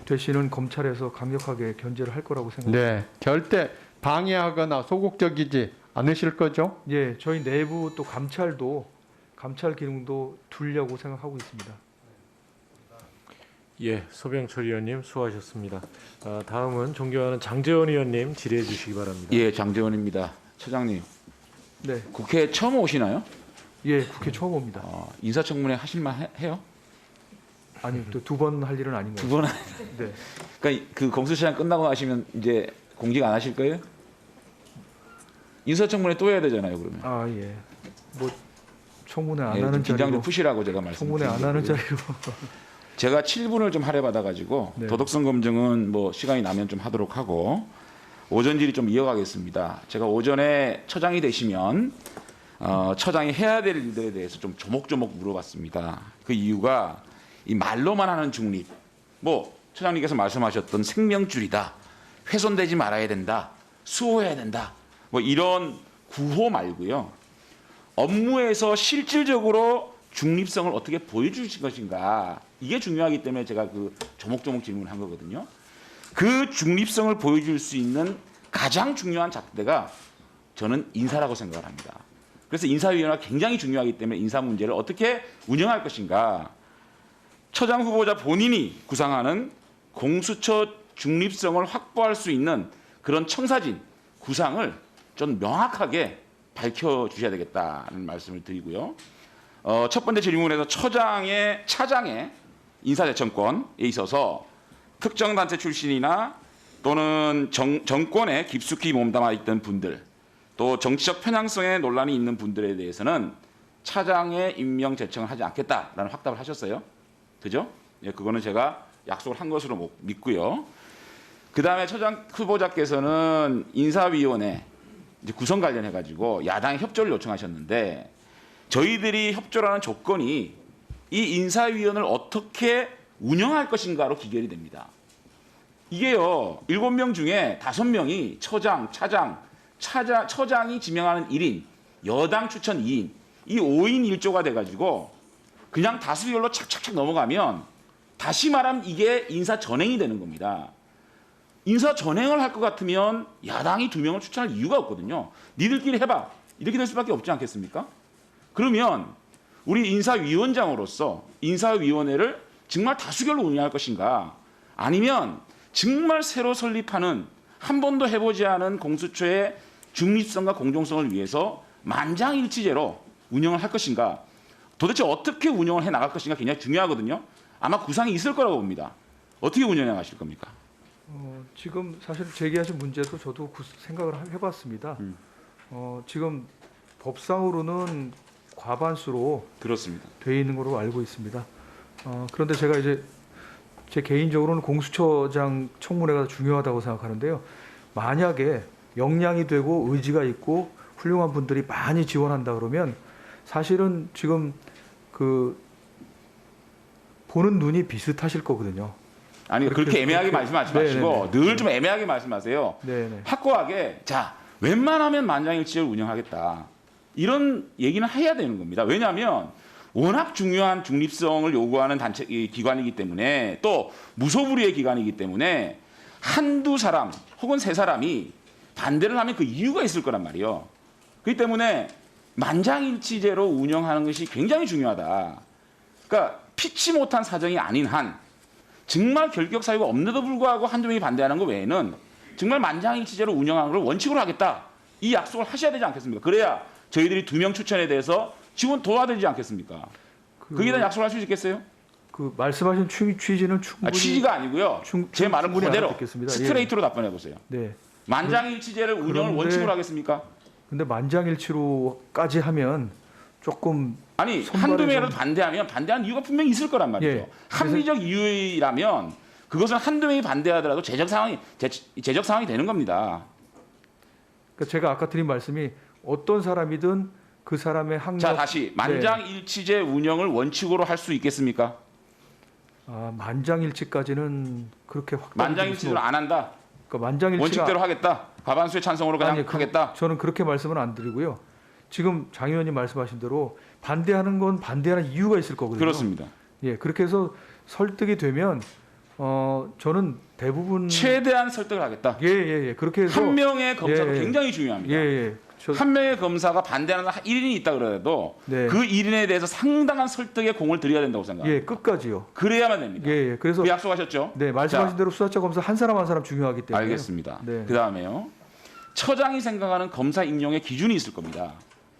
되시는 검찰에서 강력하게 견제를 할 거라고 생각합니다. 네, 절대 방해하거나 소극적이지 않으실 거죠? 예, 저희 내부 또 감찰 기능도 두려고 생각하고 있습니다. 예, 소병철 의원님 수고하셨습니다. 다음은 존경하는 장제원 의원님 질의해 주시기 바랍니다. 예, 장재원입니다. 처장님, 네, 국회 처음 오시나요? 예, 국회 처음 옵니다. 인사청문회 하실만 해요? 아니, 또 두 번 할 일은 아닌 것 두 같습니다. 번. 네, 그러니까 그 공수처장 끝나고 나시면 이제 공직 안 하실 거예요? 인사청문회 또 해야 되잖아요, 그러면. 아 예, 뭐 청문회 안 예, 좀 하는 긴장 자리로 좀 푸시라고 제가 청문회 안 하는 말씀드린 자리로 제가 7분을 좀 할애받아가지고 네. 도덕성 검증은 뭐 시간이 나면 좀 하도록 하고 오전 질의 좀 이어가겠습니다. 제가 오전에 처장이 되시면 처장이 해야 될 일들에 대해서 좀 조목조목 물어봤습니다. 그 이유가 이 말로만 하는 중립, 뭐 처장님께서 말씀하셨던 생명줄이다, 훼손되지 말아야 된다, 수호해야 된다, 뭐 이런 구호 말고요. 업무에서 실질적으로 중립성을 어떻게 보여주실 것인가, 이게 중요하기 때문에 제가 그 조목조목 질문을 한 거거든요. 그 중립성을 보여줄 수 있는 가장 중요한 잣대가 저는 인사라고 생각을 합니다. 그래서 인사위원회가 굉장히 중요하기 때문에 인사 문제를 어떻게 운영할 것인가, 처장 후보자 본인이 구상하는 공수처 중립성을 확보할 수 있는 그런 청사진 구상을 좀 명확하게 밝혀주셔야 되겠다는 말씀을 드리고요. 첫 번째 질문에서 차장의 인사대청권에 있어서 특정 단체 출신이나 또는 정권에 깊숙이 몸담아 있던 분들, 또 정치적 편향성에 논란이 있는 분들에 대해서는 차장의 임명 제청을 하지 않겠다라는 확답을 하셨어요. 그죠? 예, 그거는 제가 약속을 한 것으로 믿고요. 그 다음에 처장 후보자께서는 인사위원회 이제 구성 관련해 가지고 야당의 협조를 요청하셨는데, 저희들이 협조라는 조건이 이 인사위원회를 어떻게 운영할 것인가로 기결이 됩니다. 이게요, 7명 중에 5명이 처장, 처장이 지명하는 1인, 여당 추천 2인, 이 5인 1조가 돼가지고 그냥 다수결로 착착착 넘어가면 다시 말하면 이게 인사 전행이 되는 겁니다. 인사 전행을 할 것 같으면 야당이 2명을 추천할 이유가 없거든요. 니들끼리 해봐, 이렇게 될 수밖에 없지 않겠습니까? 그러면 우리 인사위원장으로서 인사위원회를 정말 다수결로 운영할 것인가, 아니면 정말 새로 설립하는 한 번도 해보지 않은 공수처의 중립성과 공정성을 위해서 만장일치제로 운영을 할 것인가, 도대체 어떻게 운영을 해 나갈 것인가 굉장히 중요하거든요. 아마 구상이 있을 거라고 봅니다. 어떻게 운영해 나가실 겁니까? 지금 사실 제기하신 문제도 저도 생각을 해봤습니다. 지금 법상으로는 과반수로 그렇습니다. 돼 있는 걸로 알고 있습니다. 그런데 제가 이제 제 개인적으로는 공수처장 청문회가 중요하다고 생각하는데요. 만약에 역량이 되고 의지가 있고 훌륭한 분들이 많이 지원한다 그러면 사실은 지금 그 보는 눈이 비슷하실 거거든요. 아니 그렇게 그렇게 애매하게 말씀하지 마시고 네네네. 늘 좀 애매하게 말씀하세요. 네네. 확고하게 자 웬만하면 만장일치를 운영하겠다 이런 얘기는 해야 되는 겁니다. 왜냐하면 워낙 중요한 중립성을 요구하는 단체 기관이기 때문에 또 무소불위의 기관이기 때문에 한두 사람 혹은 세 사람이 반대를 하면 그 이유가 있을 거란 말이에요. 그렇기 때문에 만장일치제로 운영하는 것이 굉장히 중요하다. 그러니까 피치 못한 사정이 아닌 한 정말 결격 사유가 없는데도 불구하고 한두 명이 반대하는 것 외에는 정말 만장일치제로 운영하는 걸 원칙으로 하겠다. 이 약속을 하셔야 되지 않겠습니까? 그래야 저희들이 2명 추천에 대해서 지원 도와드리지 않겠습니까? 거기에 대한 약속을 할 수 있겠어요? 그 말씀하신 취지는 충분히 취지가 아니고요. 제 말은 충분히 그대로 알아듣겠습니다. 스트레이트로 답변해 보세요. 네. 만장일치제를 운영을 그런데- 원칙으로 하겠습니까? 근데 만장일치로까지 하면 조금 아니 손발에 한두 명이라도 좀- 반대하면 반대하는 이유가 분명히 있을 거란 말이죠. 예. 합리적 이유라면 그것은 한두 명이 반대하더라도 제적 상황이 되는 겁니다. 그러니까 제가 아까 드린 말씀이 어떤 사람이든 그 사람의 학력 자 다시 만장일치제 운영을 원칙으로 할 수 있겠습니까? 만장일치까지는 그렇게 확답. 만장일치를 안 한다. 그러니까 만장일치가 원칙대로 하겠다. 과반수의 찬성으로 그냥 아니, 하겠다. 저는 그렇게 말씀은 안 드리고요. 지금 장 의원님 말씀하신 대로 반대하는 건 반대하는 이유가 있을 거거든요. 그렇습니다. 예, 그렇게 해서 설득이 되면 저는 대부분 최대한 설득을 하겠다. 예. 그렇게 해서 한 명의 검사도 예, 예. 굉장히 중요합니다. 예. 한 명의 검사가 반대하는 1인이 있다 그래도 네. 그 1인에 대해서 상당한 설득의 공을 들여야 된다고 생각합니다. 예, 끝까지요. 그래야만 됩니다. 예. 그래서 그 약속하셨죠? 네, 말씀하신 자, 대로 수사처 검사 한 사람 한 사람 중요하기 때문에 알겠습니다. 네. 그다음에요. 처장이 생각하는 검사 임용의 기준이 있을 겁니다.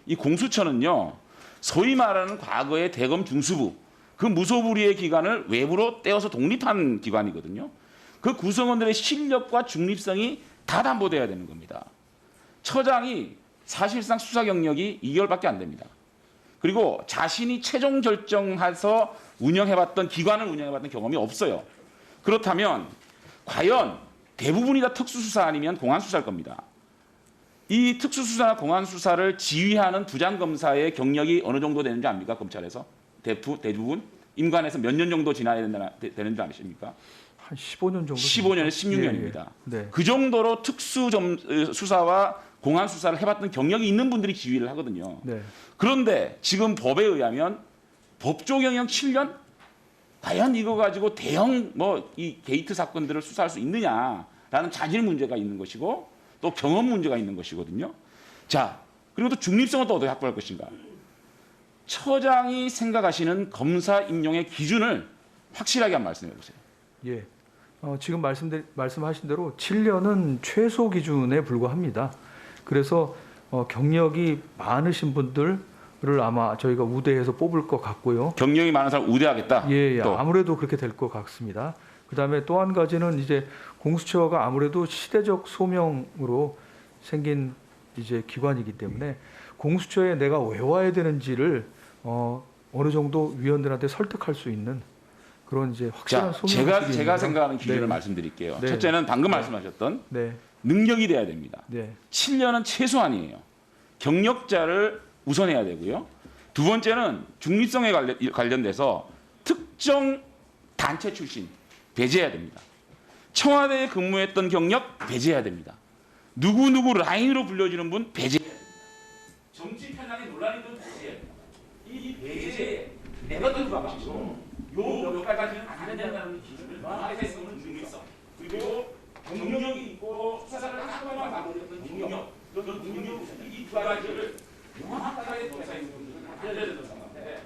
이 공수처는요. 소위 말하는 과거의 대검 중수부 그 무소불위의 기관을 외부로 떼어서 독립한 기관이거든요. 그 구성원들의 실력과 중립성이 다 담보돼야 되는 겁니다. 처장이 사실상 수사 경력이 2개월밖에 안 됩니다. 그리고 자신이 최종 결정해서 운영해봤던 기관을 운영해봤던 경험이 없어요. 그렇다면 과연 대부분이 다 특수수사 아니면 공안수사일 겁니다. 이 특수수사나 공안수사를 지휘하는 부장검사의 경력이 어느 정도 되는지 압니까? 검찰에서? 대부분? 임관에서 몇 년 정도 지나야 되는 줄 아십니까? 한 15년 정도 15년에서 16년입니다. 예. 네. 그 정도로 특수수사와 공안수사를 해봤던 경력이 있는 분들이 지휘를 하거든요. 네. 그런데 지금 법에 의하면 법조 경영 7년? 과연 이거 가지고 대형 이 게이트 사건들을 수사할 수 있느냐라는 자질 문제가 있는 것이고 또 경험 문제가 있는 것이거든요. 자, 그리고 또 중립성은 또 어떻게 확보할 것인가? 처장이 생각하시는 검사 임용의 기준을 확실하게 한번 말씀해 보세요. 예. 지금 말씀하신 대로 7년은 최소 기준에 불과합니다. 그래서 경력이 많으신 분들을 아마 저희가 우대해서 뽑을 것 같고요. 경력이 많은 사람 우대하겠다. 예, 또. 아무래도 그렇게 될 것 같습니다. 그다음에 또 한 가지는 이제 공수처가 아무래도 시대적 소명으로 생긴 이제 기관이기 때문에 공수처에 내가 왜 와야 되는지를 어느 정도 위원들한테 설득할 수 있는 그런 이제 확실한 자, 소명. 제가 생각하는 기준을 네. 말씀드릴게요. 네. 첫째는 방금 말씀하셨던 네, 능력이 돼야 됩니다. 네, 7년은 최소한이에요. 경력자를 우선해야 되고요. 두 번째는 중립성에 관련돼서 특정 단체 출신 배제해야 됩니다. 청와대에 근무했던 경력 배제해야 됩니다. 누구 라인으로 불려지는 분 배제해야 됩니다. 정치 편향에 논란이 좀 배제해야 됩니다. 이 배제 내가 들고 가시고 요 몇 가지는 안 된다는 기준을 명확하게 세우는 중립성 그리고 경력이 있고 수사를 한 번만 받았던 경력 그런 능력 이두 가지를 명확하게 검사인 분들은 알려야 된다고 생각하는데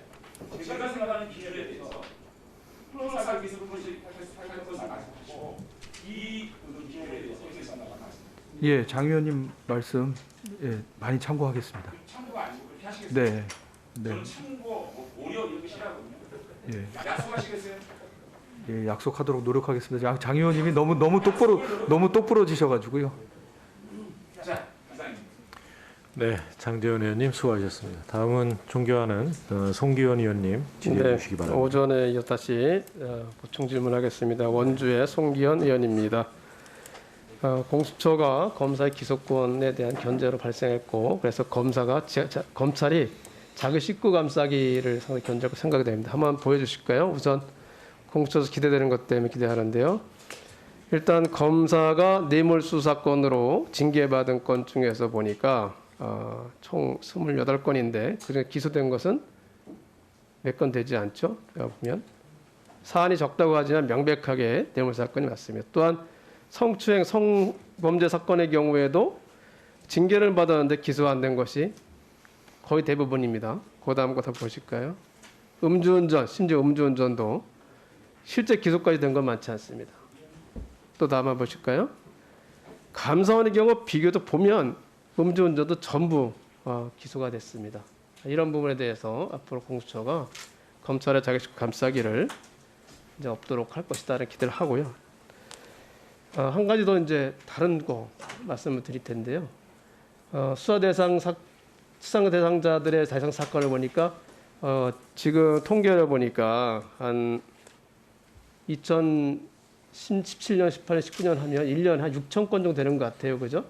제가 생각하는 기준에 대해서 플러스 알파 기술을 할 것을 말씀하시고 이 기준에 대해서 어떻게 생각하십니까? 예, 장 의원님 말씀 많이 참고하겠습니다. 참고가 아니고 그렇게 하시겠어요? 네, 네, 저는 참고 오려 이렇게 싫어하거든요. 예, 약속하시겠어요? 예, 약속하도록 노력하겠습니다. 장 의원님이 너무 똑부러지셔가지고요. 자, 이상입니다. 네, 장재원 의원님 수고하셨습니다. 다음은 존경하는 송기현 의원님 질의해 주시기 바랍니다. 오전에 이어 다시 보충 질문하겠습니다. 원주의 송기현 의원입니다. 공수처가 검사의 기소권에 대한 견제로 발생했고 그래서 검찰이 자기 식구 감싸기를 상당히 견제하고 생각이 됩니다. 한번 보여주실까요? 우선 공수처에서 기대되는 것 때문에 기대하는데요. 일단 검사가 뇌물수사건으로 징계받은 건 중에서 보니까 총 28건인데 그중에 기소된 것은 몇 건 되지 않죠? 제가 보면 사안이 적다고 하지만 명백하게 뇌물사건이 맞습니다. 또한 성추행, 성범죄 사건의 경우에도 징계를 받았는데 기소 안 된 것이 거의 대부분입니다. 그 다음 거 다 보실까요? 음주운전, 심지어 음주운전도 실제 기소까지 된 건 많지 않습니다. 또 다음 한번 보실까요? 감사원의 경우 비교적 보면 음주운전도 전부 기소가 됐습니다. 이런 부분에 대해서 앞으로 공수처가 검찰의 자격식 감싸기를 이제 없도록 할 것이다라는 기대를 하고요. 한 가지 더 이제 다른 거 말씀을 드릴 텐데요. 수사 대상자들의 대상 사건을 보니까 지금 통계를 보니까 한 2017년, 18년, 19년 하면 1년 한 6천 건 정도 되는 것 같아요. 그죠?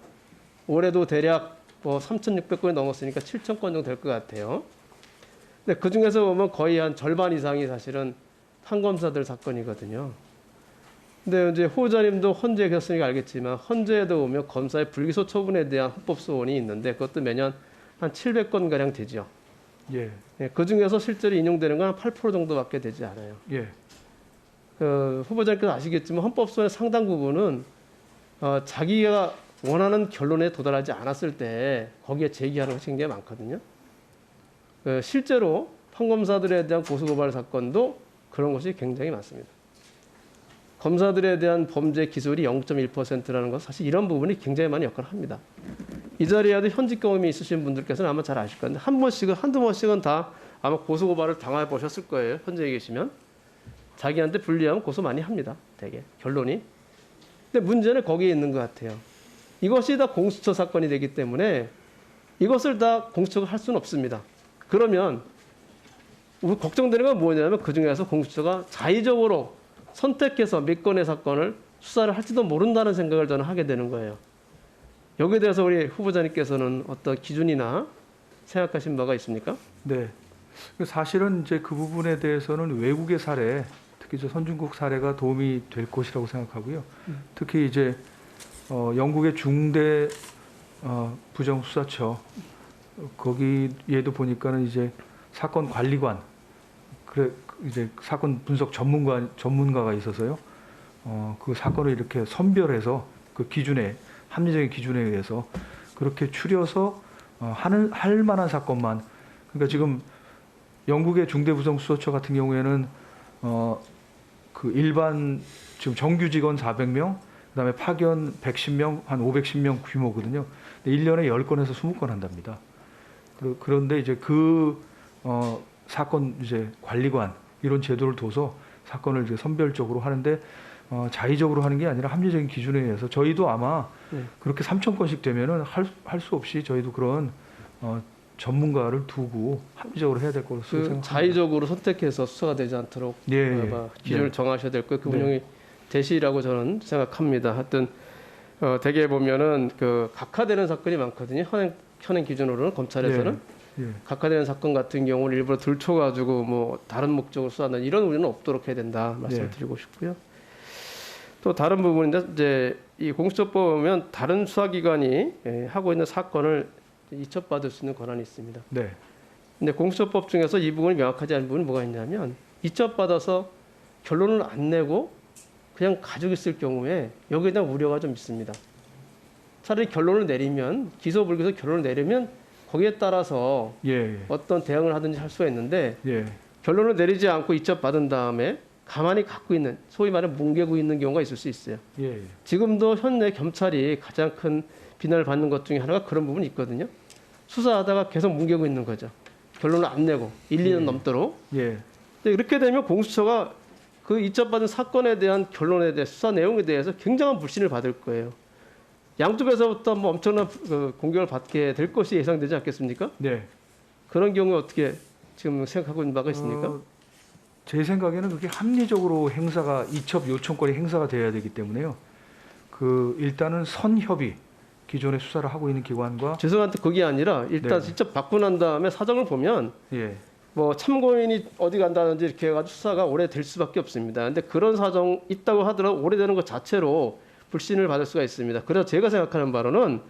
올해도 대략 3,600건이 넘었으니까 7천 건 정도 될 것 같아요. 근데 그 중에서 보면 거의 한 절반 이상이 사실은 판검사들 사건이거든요. 근데 이제 후보자님도 헌재에 계셨으니까 알겠지만 헌재에도 보면 검사의 불기소 처분에 대한 헌법 소원이 있는데 그것도 매년 한 700건 가량 되죠. 예. 그 중에서 실제로 인용되는 건 한 8% 정도밖에 되지 않아요. 예. 후보자님께서 아시겠지만 헌법 소원의 상당 부분은 자기가 원하는 결론에 도달하지 않았을 때 거기에 제기하는 것이 굉장히 많거든요. 실제로 판검사들에 대한 고소고발 사건도 그런 것이 굉장히 많습니다. 검사들에 대한 범죄 기소율이 0.1%라는 것 사실 이런 부분이 굉장히 많이 역할을 합니다. 이 자리에도 현직 경험이 있으신 분들께서는 아마 잘 아실 건데 한 번씩은 한두 번씩은 다 아마 고소고발을 당해 보셨을 거예요. 현재에 계시면 자기한테 불리하면 고소 많이 합니다. 되게 결론이. 근데 문제는 거기에 있는 것 같아요. 이것이 다 공수처 사건이 되기 때문에 이것을 다 공수처가 할 수는 없습니다. 그러면 우리 걱정되는 건 뭐냐면 그중에서 공수처가 자의적으로 선택해서 몇 건의 사건을 수사를 할지도 모른다는 생각을 저는 하게 되는 거예요. 여기에 대해서 우리 후보자님께서는 어떤 기준이나 생각하신 바가 있습니까? 네. 사실은 이제 그 부분에 대해서는 외국의 사례, 특히 저 선진국 사례가 도움이 될 것이라고 생각하고요. 특히 이제 영국의 중대 부정수사처 거기에도 보니까는 이제 사건 관리관, 그래 이제 사건 분석 전문가가 있어서요. 그 사건을 이렇게 선별해서 그 기준에 합리적인 기준에 의해서 그렇게 추려서 할 만한 사건만. 그러니까 지금 영국의 중대부정수사처 같은 경우에는 그 일반 지금 정규 직원 400명, 그다음에 파견 110명, 한 510명 규모거든요. 근데 1년에 10건에서 20건 한답니다. 그런데 이제 그 사건 이제 관리관 이런 제도를 둬서 사건을 이제 선별적으로 하는데 자의적으로 하는 게 아니라 합리적인 기준에 의해서 저희도 아마 그렇게 3,000건씩 되면은 할 수 없이 저희도 그런 전문가를 두고 합리적으로 해야 될 것으로 생각합니다. 자의적으로 선택해서 수사가 되지 않도록 아마 기준을 정하셔야 될 거예요. 그 운영이 대시라고 저는 생각합니다. 하여튼 대개 보면은 그 각하되는 사건이 많거든요. 현행 기준으로는 검찰에서는 각하되는 사건 같은 경우는 일부러 들춰가지고 뭐 다른 목적으로 수사한다 이런 우려는 없도록 해야 된다 말씀을 드리고 싶고요. 또 다른 부분인데 이제 이 공수처법 보면 다른 수사기관이 하고 있는 사건을 이첩받을 수 있는 권한이 있습니다. 네. 근데 공수처법 중에서 이 부분이 명확하지 않은 부분이 뭐가 있냐면 이첩받아서 결론을 안 내고 그냥 가지고 있을 경우에 여기에 대한 우려가 좀 있습니다. 차라리 결론을 내리면 기소 불기소 결론을 내리면 거기에 따라서 어떤 대응을 하든지 할 수가 있는데 결론을 내리지 않고 이첩받은 다음에 가만히 갖고 있는 소위 말하는 뭉개고 있는 경우가 있을 수 있어요. 지금도 현재 검찰이 가장 큰 비난을 받는 것 중에 하나가 그런 부분이 있거든요. 수사하다가 계속 뭉개고 있는 거죠. 결론을 안 내고 1, 2년 넘도록. 근데 이렇게 되면 공수처가 그 이첩받은 사건에 대한 결론에 대해 수사 내용에 대해서 굉장한 불신을 받을 거예요. 양쪽에서부터 뭐 엄청난 공격을 받게 될 것이 예상되지 않겠습니까? 네. 그런 경우에 어떻게 지금 생각하고 있는 바가 있습니까? 제 생각에는 그게 합리적으로 행사가 이첩 요청권이 행사가 돼야 되기 때문에요. 그 일단은 선협의 기존에 수사를 하고 있는 기관과 죄송한데 그게 아니라 일단 직접 받고 난 다음에 사정을 보면 뭐 참고인이 어디 간다든지 이렇게 해가지고 수사가 오래될 수밖에 없습니다. 근데 그런 사정 있다고 하더라도 오래되는 것 자체로 불신을 받을 수가 있습니다. 그래서 제가 생각하는 바로는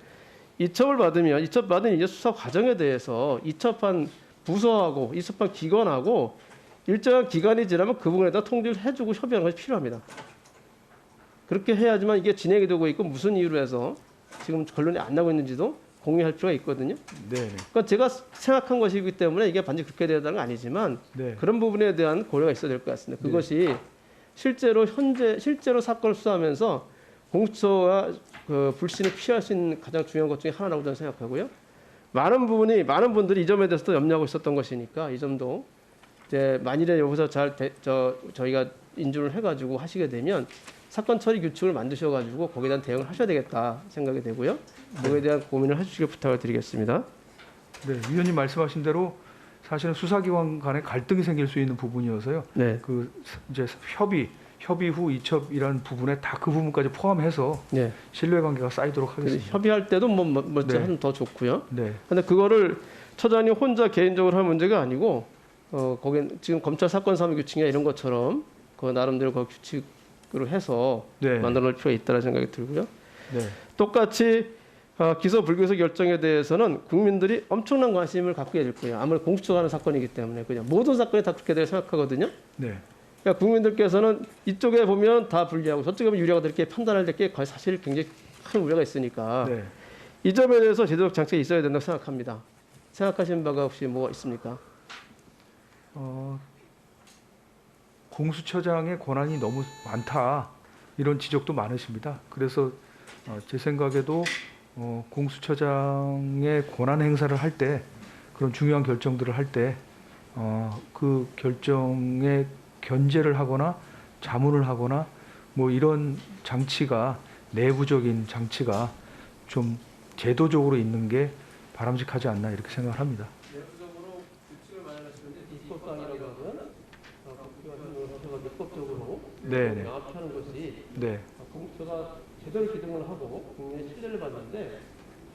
이첩을 받으면 이첩받은 이제 수사 과정에 대해서 이첩한 부서하고 이첩한 기관하고 일정한 기간이 지나면 그 부분에 대해서 통지를 해주고 협의하는 것이 필요합니다. 그렇게 해야지만 이게 진행이 되고 있고 무슨 이유로 해서 지금 결론이 안 나고 있는지도 공유할 필요가 있거든요. 네. 그러니까 제가 생각한 것이기 때문에 이게 반드시 그렇게 되야 되는 건 아니지만 네. 그런 부분에 대한 고려가 있어야 될 것 같습니다. 그것이 실제로 사건을 수사하면서 공수처가 그 불신을 피할 수 있는 가장 중요한 것 중에 하나라고 저는 생각하고요. 많은 분들이 이 점에 대해서도 염려하고 있었던 것이니까 이 점도 이제 만일에 여기서 저희가 인준을 해가지고 하시게 되면 사건 처리 규칙을 만드셔가지고 거기에 대한 대응을 하셔야 되겠다 생각이 되고요. 거기에 대한 고민을 해주시길 부탁을 드리겠습니다. 네, 위원님 말씀하신 대로 사실은 수사기관 간에 갈등이 생길 수 있는 부분이어서요. 네. 그 이제 협의 후 이첩이라는 부분에 다 그 부분까지 포함해서 네. 신뢰관계가 쌓이도록 하겠습니다. 협의할 때도 네. 하면 더 좋고요. 네. 근데 그거를 처장님 혼자 개인적으로 할 문제가 아니고 거긴 지금 검찰 사건 사무 규칙이나 이런 것처럼 그 나름대로 그 규칙으로 해서 네. 만들어 놓을 필요가 있다는 생각이 들고요. 네. 똑같이 기소 불기소 결정에 대해서는 국민들이 엄청난 관심을 갖게 될 거예요. 아무래도 공수처가 하는 사건이기 때문에 그냥 모든 사건이 다 그렇게 될 생각하거든요. 네. 그러니까 국민들께서는 이쪽에 보면 다 불리하고 저쪽에 보면 유리하고 이렇게 판단할 때 거의 사실 굉장히 큰 우려가 있으니까 네. 이 점에 대해서 제도적 장치가 있어야 된다고 생각합니다. 생각하시는 바가 혹시 뭐가 있습니까? 공수처장의 권한이 너무 많다 이런 지적도 많으십니다. 그래서 제 생각에도 공수처장의 권한 행사를 할 때 그런 중요한 결정들을 할 때 그 결정에 견제를 하거나 자문을 하거나 뭐 이런 장치가 내부적인 장치가 좀 제도적으로 있는 게 바람직하지 않나 이렇게 생각을 합니다. 내부적으로 규칙을 마련하시는데 입법상이라고 하면 입법적으로 네. 명확하는 것이 네. 공수처가 제대로 기능을 하고 국민의 신뢰를 받는데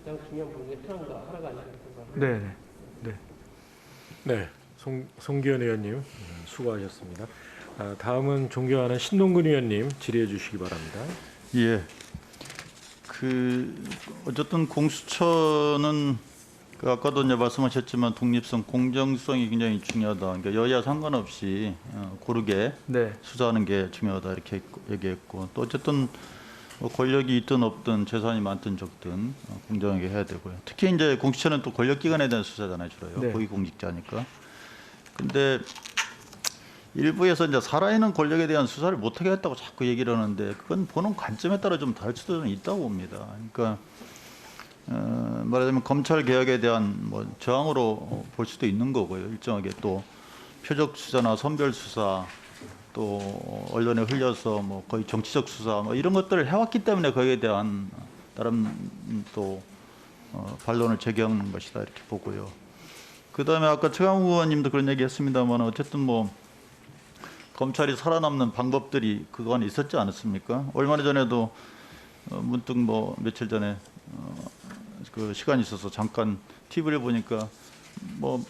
가장 중요한 부분이 하나가 아니라고 생각합니다. 네. 네, 송기현 의원님 수고하셨습니다. 다음은 존경하는 신동근 의원님 질의해 주시기 바랍니다. 예. 어쨌든 공수처는 아까도 이제 말씀하셨지만 독립성, 공정성이 굉장히 중요하다. 그러니까 여야 상관없이 고르게 네. 수사하는 게 중요하다 이렇게 얘기했고 또 어쨌든 권력이 있든 없든 재산이 많든 적든 공정하게 해야 되고요. 특히 이제 공수처는 또 권력기관에 대한 수사잖아요, 주로요. 네. 고위공직자니까. 근데 일부에서 이제 살아있는 권력에 대한 수사를 못하게 했다고 자꾸 얘기를 하는데 그건 보는 관점에 따라 좀 다를 수도 있다고 봅니다. 그러니까 말하자면 검찰 개혁에 대한 뭐 저항으로 볼 수도 있는 거고요. 일정하게 또 표적 수사나 선별 수사 또 언론에 흘려서 뭐 거의 정치적 수사 뭐 이런 것들을 해왔기 때문에 거기에 대한 다른 또 반론을 제기하는 것이다 이렇게 보고요. 그다음에 아까 최강욱 의원님도 그런 얘기했습니다만 어쨌든 뭐 검찰이 살아남는 방법들이 그간 있었지 않았습니까? 얼마 전에도 문득 뭐 며칠 전에 그 시간이 있어서 잠깐 TV를 보니까 뭐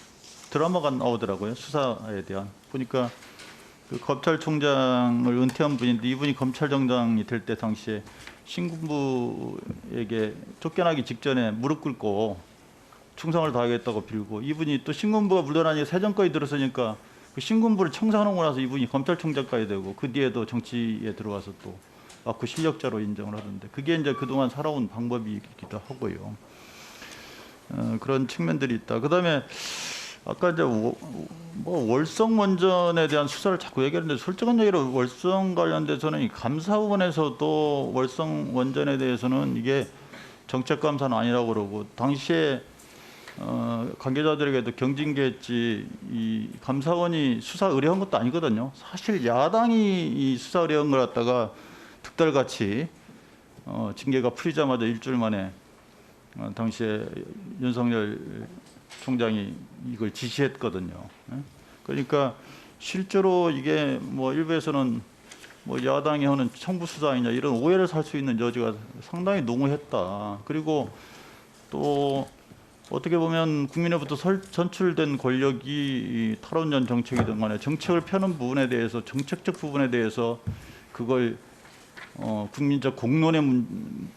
드라마가 나오더라고요. 수사에 대한 보니까 그 검찰총장을 은퇴한 분인데 이분이 검찰총장이 될 때 당시에 신군부에게 쫓겨나기 직전에 무릎 꿇고 충성을 다하겠다고 빌고 이분이 또 신군부가 물러나니 새 정권이 들어서니까 그 신군부를 청산하고 나서 이분이 검찰총장까지 되고 그 뒤에도 정치에 들어와서 또 그 실력자로 인정을 하던데 그게 이제 그동안 살아온 방법이기도 하고요. 그런 측면들이 있다. 그다음에 아까 이제 뭐 월성 원전에 대한 수사를 자꾸 얘기하는데 솔직한 얘기로 월성 관련돼서는 이 감사원에서도 월성 원전에 대해서는 이게 정책 감사는 아니라고 그러고 당시에 관계자들에게도 경징계했지 이 감사원이 수사 의뢰한 것도 아니거든요. 사실 야당이 이 수사 의뢰한 걸 갖다가 득달같이 징계가 풀리자마자 일주일 만에 당시에 윤석열 총장이 이걸 지시했거든요. 그러니까 실제로 이게 뭐 일부에서는 뭐 야당이 하는 청부 수사 아니냐 이런 오해를 살 수 있는 여지가 상당히 농후했다. 그리고 또 어떻게 보면 국민으로부터 전출된 권력이 이 탈원전 정책이든 간에 정책을 펴는 부분에 대해서 정책적 부분에 대해서 그걸 국민적 공론의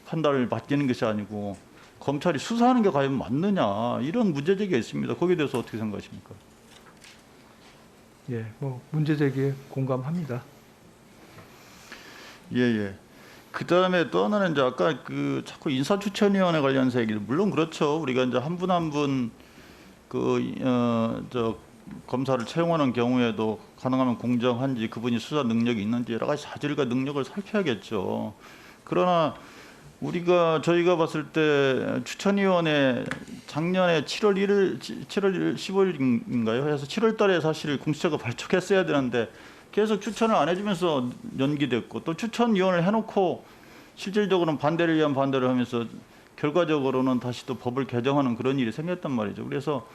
판단을 맡기는 것이 아니고 검찰이 수사하는 게 과연 맞느냐 이런 문제제기가 있습니다. 거기에 대해서 어떻게 생각하십니까? 예, 뭐 문제 제기에 공감합니다. 예. 그 다음에 또 하나는 이제 아까 그 자꾸 인사추천위원회 관련해서 얘기를 물론 그렇죠. 우리가 이제 한 분 한 분 저 검사를 채용하는 경우에도 가능하면 공정한지 그분이 수사 능력이 있는지 여러 가지 사실과 능력을 살펴야겠죠. 그러나 저희가 봤을 때 추천위원회 작년에 7월 15일인가요? 해서 7월 달에 사실 공수처가 발족했어야 되는데 계속 추천을 안 해주면서 연기됐고 또 추천위원을 해놓고 실질적으로는 반대를 위한 반대를 하면서 결과적으로는 다시 또 법을 개정하는 그런 일이 생겼단 말이죠. 그래서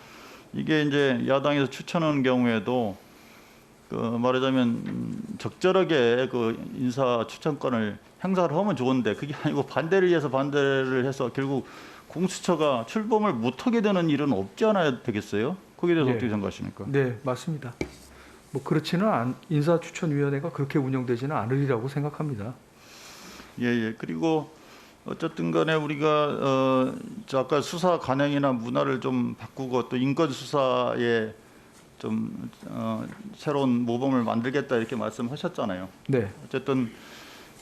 이게 이제 야당에서 추천하는 경우에도 말하자면 적절하게 그 인사 추천권을 행사를 하면 좋은데 그게 아니고 반대를 위해서 반대를 해서 결국 공수처가 출범을 못하게 되는 일은 없지 않아야 되겠어요? 거기에 대해서 어떻게 생각하십니까? 네, 맞습니다. 뭐 그렇지는 인사추천위원회가 그렇게 운영되지는 않으리라고 생각합니다. 예. 그리고 어쨌든 간에 우리가 아까 수사 관행이나 문화를 좀 바꾸고 또 인권 수사에 좀 새로운 모범을 만들겠다 이렇게 말씀하셨잖아요. 네. 어쨌든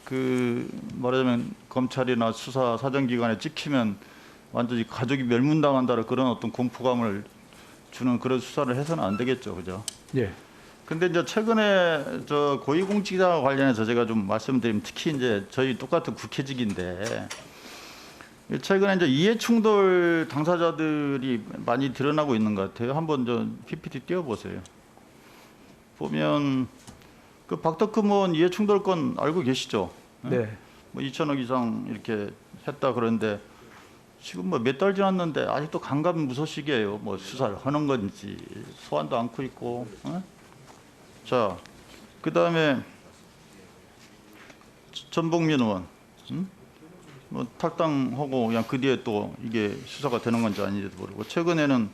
그 말하자면 검찰이나 수사 사정기관에 찍히면 완전히 가족이 멸문당한다는 그런 어떤 공포감을 주는 그런 수사를 해서는 안 되겠죠, 그죠? 예. 근데 이제 최근에 저 고위공직자 관련해서 제가 좀 말씀드리면 특히 이제 저희 똑같은 국회직인데 최근에 이제 이해충돌 당사자들이 많이 드러나고 있는 것 같아요. 한번 저 PPT 띄워보세요. 보면 그 박덕흠 의원 이해충돌 건 알고 계시죠? 네. 뭐 2천억 이상 이렇게 했다 그러는데 지금 뭐 몇 달 지났는데 아직도 강감무소식이에요. 뭐 수사를 하는 건지 소환도 않고 있고. 자, 그 다음에 전복민 의원, 뭐 탈당하고 그냥 그 뒤에 또 이게 수사가 되는 건지 아닌지도 모르고 최근에는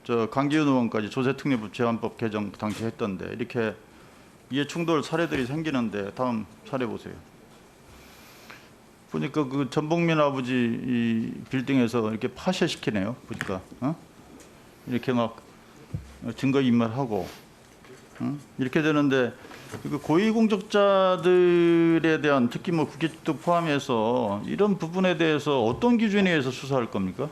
저 강기훈 의원까지 조세특례법 제한법 개정 당시 했던데 이렇게 이해충돌 사례들이 생기는데 다음 사례 보세요. 보니까 그 전복민 아버지 이 빌딩에서 이렇게 파쇄시키네요. 보니까 이렇게 막 증거인멸하고 이렇게 되는데 그 고위공직자들에 대한 특히 뭐 국회도 포함해서 이런 부분에 대해서 어떤 기준에 의해서 수사할 겁니까?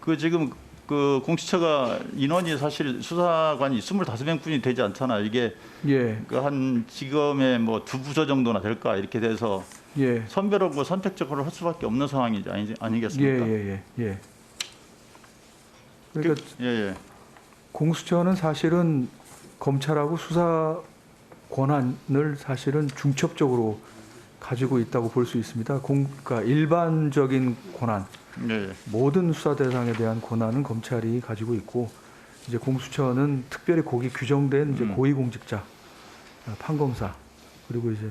그 지금 그 공수처가 인원이 사실 수사관이 25명뿐이 되지 않잖아요. 이게 예. 그 한 지검의 뭐 2부서 정도나 될까 이렇게 돼서 예. 선별하고 선택적으로 할 수밖에 없는 상황이 아니겠습니까? 예. 그러니까 예. 공수처는 사실은 검찰하고 수사 권한을 사실은 중첩적으로 가지고 있다고 볼 수 있습니다. 그러니까 일반적인 권한, 예. 모든 수사 대상에 대한 권한은 검찰이 가지고 있고 이제 공수처는 특별히 거기 규정된 이제 고위공직자, 판검사 그리고 이제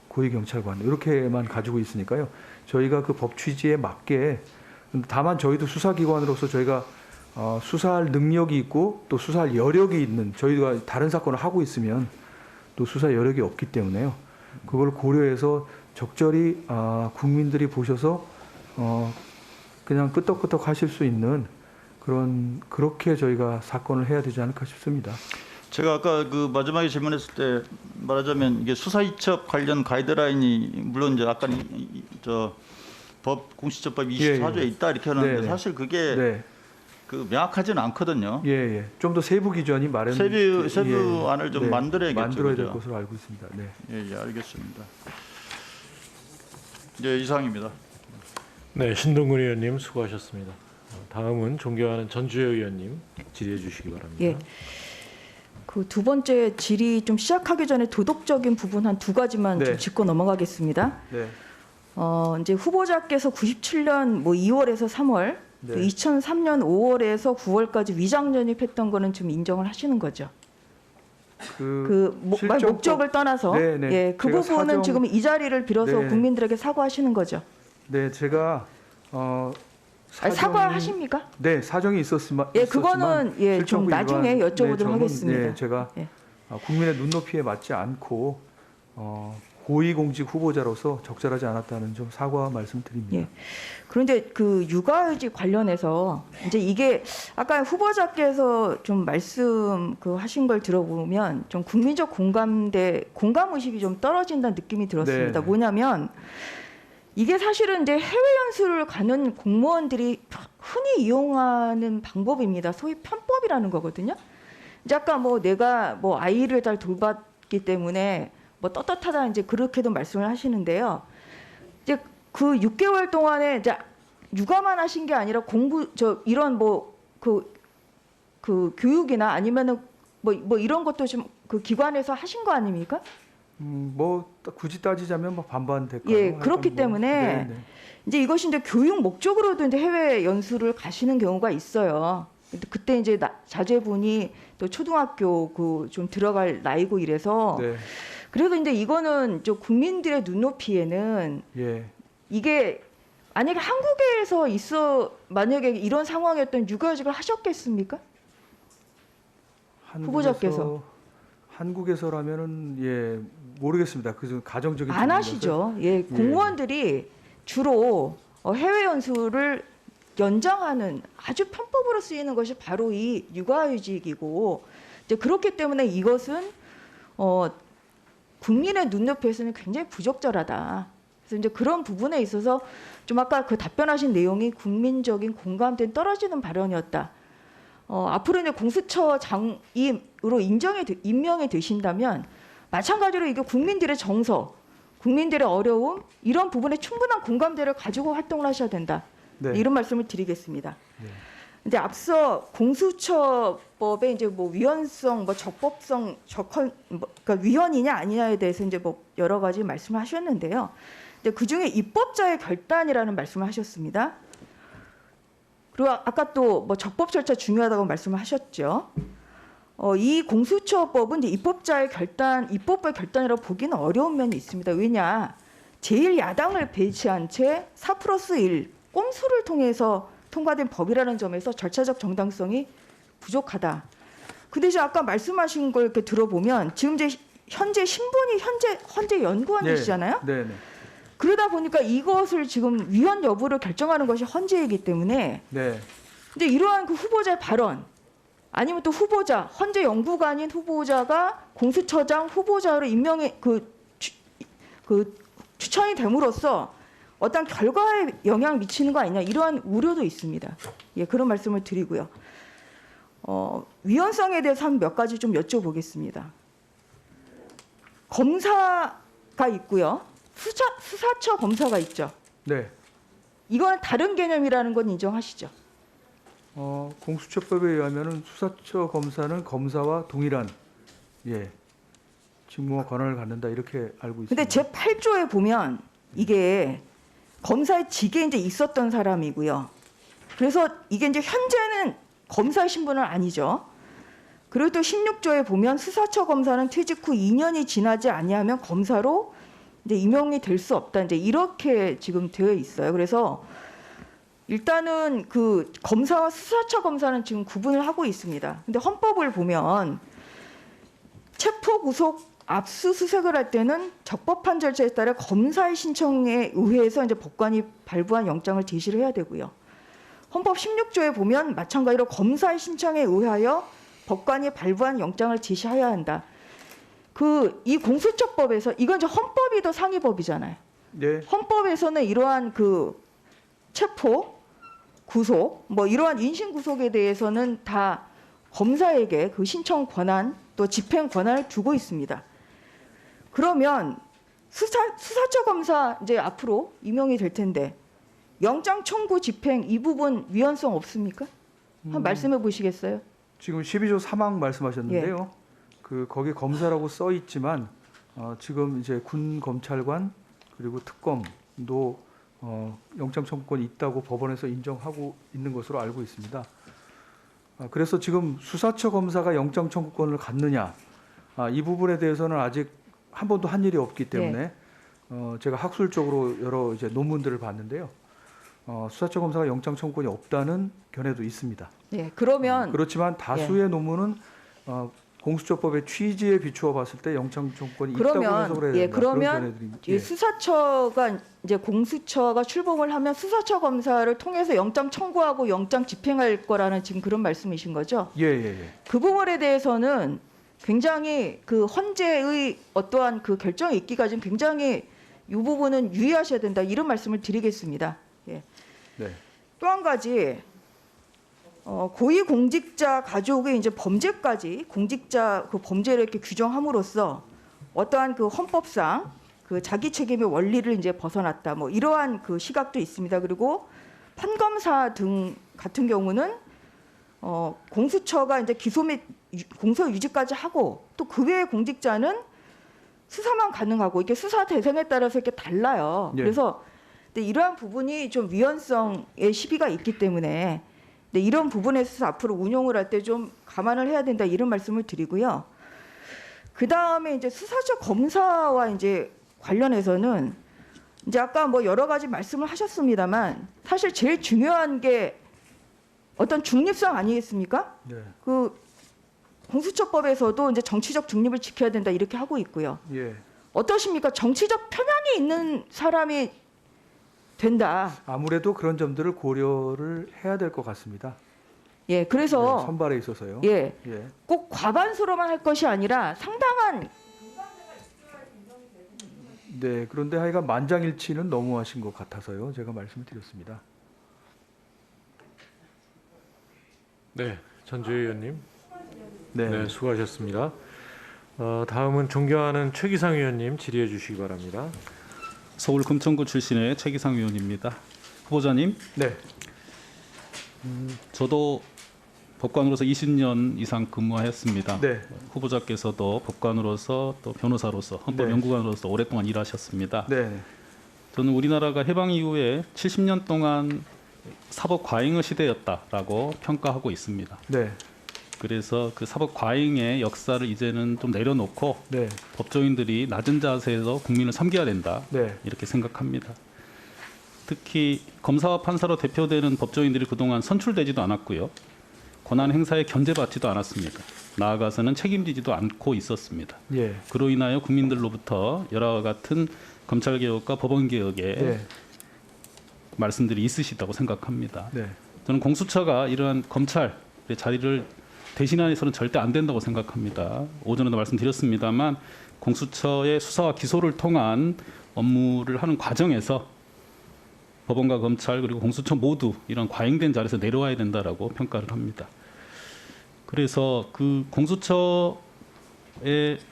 고위경찰관 이렇게만 가지고 있으니까요. 저희가 그 법 취지에 맞게 다만 저희도 수사기관으로서 저희가 수사할 능력이 있고 또 수사할 여력이 있는 저희가 다른 사건을 하고 있으면 또 수사 여력이 없기 때문에요. 그걸 고려해서 적절히 국민들이 보셔서 그냥 끄떡끄떡 하실 수 있는 그렇게 저희가 사건을 해야 되지 않을까 싶습니다. 제가 아까 그 마지막에 질문했을 때 말하자면 이게 수사이첩 관련 가이드라인이 물론 이제 아까 저 법 공수처법 24조에 있다 이렇게 하는데 사실 그게 그 명확하지는 않거든요. 예. 좀 더 세부 기준이 세부안을 좀 만들어야겠죠. 만들어야 될 것으로 알고 있습니다. 네. 예, 알겠습니다. 이제 이상입니다. 네, 신동근 의원님 수고하셨습니다. 다음은 존경하는 전주혜 의원님 질의해 주시기 바랍니다. 예. 그 두 번째 질의 좀 시작하기 전에 도덕적인 부분 한 두 가지만 좀 짚고 넘어가겠습니다. 네. 이제 후보자께서 97년 뭐 2월에서 3월, 또 2003년 5월에서 9월까지 위장 전입했던 거는 좀 인정을 하시는 거죠. 목적을 떠나서 예, 그 부분은 지금 이 자리를 빌어서 국민들에게 사과하시는 거죠. 네, 제가 사과하십니까? 네, 사정이 있었지만 예, 그거는 예, 좀 실적 나중에 위반, 여쭤보도록 저는, 하겠습니다. 예, 제가 예. 국민의 눈높이에 맞지 않고 고위공직 후보자로서 적절하지 않았다는 좀 사과 말씀드립니다. 예. 그런데 그 육아휴직 관련해서 이제 이게 아까 후보자께서 좀 말씀 그 하신 걸 들어보면 좀 국민적 공감 의식이 좀 떨어진다는 느낌이 들었습니다. 네. 뭐냐면 이게 사실은 이제 해외 연수를 가는 공무원들이 흔히 이용하는 방법입니다. 소위 편법이라는 거거든요. 이제 아까 뭐 내가 뭐 아이를 잘 돌봤기 때문에 뭐 떳떳하다 이제 그렇게도 말씀을 하시는데요. 이제 그 6개월 동안에 이제 육아만 하신 게 아니라 이런 뭐 그 교육이나 아니면은 뭐 이런 것도 좀 그 기관에서 하신 거 아닙니까? 뭐 굳이 따지자면 뭐 반반 될까요? 예, 그렇기 때문에 네. 이제 이것이 이제 교육 목적으로도 이제 해외 연수를 가시는 경우가 있어요. 근데 그때 이제 자제분이 또 초등학교 그 좀 들어갈 나이고 이래서 네. 그래도 이제 이거는 저 국민들의 눈높이에는 예. 이게 만약에 한국에서 만약에 이런 상황이었던 육아휴직을 하셨겠습니까? 후보자께서. 한국에서라면은 예 모르겠습니다. 그 가정적인 안 하시죠. 예, 공무원들이 주로 해외 연수를 연장하는 아주 편법으로 쓰이는 것이 바로 이 육아휴직이고 이제 그렇기 때문에 이것은 국민의 눈높이에서는 굉장히 부적절하다. 그래서 이제 그런 부분에 있어서 좀 아까 그 답변하신 내용이 국민적인 공감대는 떨어지는 발언이었다. 앞으로 이제 공수처 장임으로 임명이 되신다면 마찬가지로 이게 국민들의 정서, 국민들의 어려움 이런 부분에 충분한 공감대를 가지고 활동을 하셔야 된다. 네. 이런 말씀을 드리겠습니다. 네. 이제 앞서 공수처법의 이제 뭐 위헌성, 뭐 적법성, 그러니까 위헌이냐 아니냐에 대해서 이제 뭐 여러 가지 말씀하셨는데요. 근데 그 중에 입법자의 결단이라는 말씀을 하셨습니다. 그리고 아까 또 뭐 적법 절차 중요하다고 말씀을 하셨죠. 이 공수처법은 이제 입법의 결단이라고 보기는 어려운 면이 있습니다. 왜냐, 제1야당을 배치한 채 4+1 꼼수를 통해서 통과된 법이라는 점에서 절차적 정당성이 부족하다. 그 대신 아까 말씀하신 걸 이렇게 들어보면 지금 이제 현재 신분이 현재 연구원이시잖아요. 네, 네. 그러다 보니까 이것을 지금 위헌 여부를 결정하는 것이 헌재이기 때문에 네. 근데 이러한 그 후보자의 발언 아니면 또 후보자 헌재 연구관인 후보자가 공수처장 후보자로 임명에 추천이 됨으로써 어떤 결과에 영향을 미치는 거 아니냐 이러한 우려도 있습니다. 예, 그런 말씀을 드리고요. 위헌성에 대해서 한 몇 가지 좀 여쭤보겠습니다. 검사가 있고요. 수사처 검사가 있죠. 네. 이건 다른 개념이라는 건 인정하시죠? 공수처법에 의하면은 수사처 검사는 검사와 동일한 직무와 권한을 갖는다 이렇게 알고 있습니다. 근데 제 8조에 보면 이게 검사의 직에 이제 있었던 사람이고요. 그래서 이게 이제 현재는 검사의 신분은 아니죠. 그리고 또 16조에 보면 수사처 검사는 퇴직 후 2년이 지나지 아니하면 검사로 이제 임용이 될 수 없다. 이제 이렇게 지금 되어 있어요. 그래서 일단은 그 검사와 수사처 검사는 지금 구분을 하고 있습니다. 근데 헌법을 보면 체포 구속 압수수색을 할 때는 적법한 절차에 따라 검사의 신청에 의해서 이제 법관이 발부한 영장을 제시를 해야 되고요. 헌법 16조에 보면 마찬가지로 검사의 신청에 의하여 법관이 발부한 영장을 제시해야 한다. 이 공수처법에서 이건 이제 헌법이 더 상위법이잖아요. 네. 헌법에서는 이러한 그 체포, 구속, 뭐 이러한 인신 구속에 대해서는 다 검사에게 그 신청 권한 또 집행 권한을 두고 있습니다. 그러면 수사처 검사 이제 앞으로 임명이 될 텐데 영장 청구 집행 이 부분 위헌성 없습니까? 한번 말씀해 보시겠어요? 지금 12조 3항 말씀하셨는데요. 거기 검사라고 써 있지만 지금 이제 군 검찰관 그리고 특검도 영장 청구권이 있다고 법원에서 인정하고 있는 것으로 알고 있습니다. 그래서 지금 수사처 검사가 영장 청구권을 갖느냐 이 부분에 대해서는 아직 한 번도 한 일이 없기 때문에 제가 학술적으로 여러 이제 논문들을 봤는데요. 수사처 검사가 영장 청구권이 없다는 견해도 있습니다. 예, 그러면 그렇지만 다수의 논문은 공수처법의 취지에 비추어 봤을 때 영장 청구권이 있다고 해석을 해야 된다. 그러면 수사처가 이제 공수처가 출범을 하면 수사처 검사를 통해서 영장 청구하고 영장 집행할 거라는 지금 그런 말씀이신 거죠? 예. 그 부분에 대해서는 굉장히 그 헌재의 어떠한 그 결정이 있기까지는 굉장히 이 부분은 유의하셔야 된다 이런 말씀을 드리겠습니다. 예. 네. 또 한 가지 고위공직자 가족의 이제 범죄까지 공직자 그 범죄를 이렇게 규정함으로써 어떠한 그 헌법상 그 자기 책임의 원리를 이제 벗어났다 뭐 이러한 그 시각도 있습니다. 그리고 판검사 등 같은 경우는 공수처가 이제 기소 및 공소 유지까지 하고 또 그 외의 공직자는 수사만 가능하고 이게 수사 대상에 따라서 이렇게 달라요. 예. 그래서 근데 이러한 부분이 좀 위헌성의 시비가 있기 때문에 이런 부분에 있어서 앞으로 운용을 할 때 좀 감안을 해야 된다 이런 말씀을 드리고요. 그 다음에 이제 수사처 검사와 이제 관련해서는 이제 아까 뭐 여러 가지 말씀을 하셨습니다만 사실 제일 중요한 게 어떤 중립성 아니겠습니까? 네. 그 공수처법에서도 이제 정치적 중립을 지켜야 된다 이렇게 하고 있고요. 예. 어떠십니까? 정치적 편향이 있는 사람이 된다. 아무래도 그런 점들을 고려를 해야 될 것 같습니다. 예, 그래서 네, 선발에 있어서요. 예, 예. 꼭 과반수로만 할 것이 아니라 상당한 네, 그런데 하여간 만장일치는 너무하신 것 같아서요. 제가 말씀을 드렸습니다. 네, 전주혜 의원님. 네. 네, 수고하셨습니다. 다음은 존경하는 최기상 의원님 질의해 주시기 바랍니다. 서울 금천구 출신의 최기상 의원입니다. 후보자님, 네. 저도 법관으로서 20년 이상 근무하였습니다. 네. 후보자께서도 법관으로서 또 변호사로서 헌법연구관으로서 오랫동안 일하셨습니다. 네. 저는 우리나라가 해방 이후에 70년 동안 사법 과잉의 시대였다라고 평가하고 있습니다. 네. 그래서 그 사법 과잉의 역사를 이제는 좀 내려놓고 네. 법조인들이 낮은 자세에서 국민을 섬겨야 된다. 네. 이렇게 생각합니다. 특히 검사와 판사로 대표되는 법조인들이 그동안 선출되지도 않았고요. 권한 행사에 견제받지도 않았습니다. 나아가서는 책임지지도 않고 있었습니다. 예. 그로 인하여 국민들로부터 여러 같은 검찰개혁과 법원개혁에 네. 말씀들이 있으시다고 생각합니다. 네. 저는 공수처가 이러한 검찰의 자리를 대신해서는 절대 안 된다고 생각합니다. 오전에도 말씀드렸습니다만 공수처의 수사와 기소를 통한 업무를 하는 과정에서 법원과 검찰 그리고 공수처 모두 이런 과잉된 자리에서 내려와야 된다라고 평가를 합니다. 그래서 그 공수처의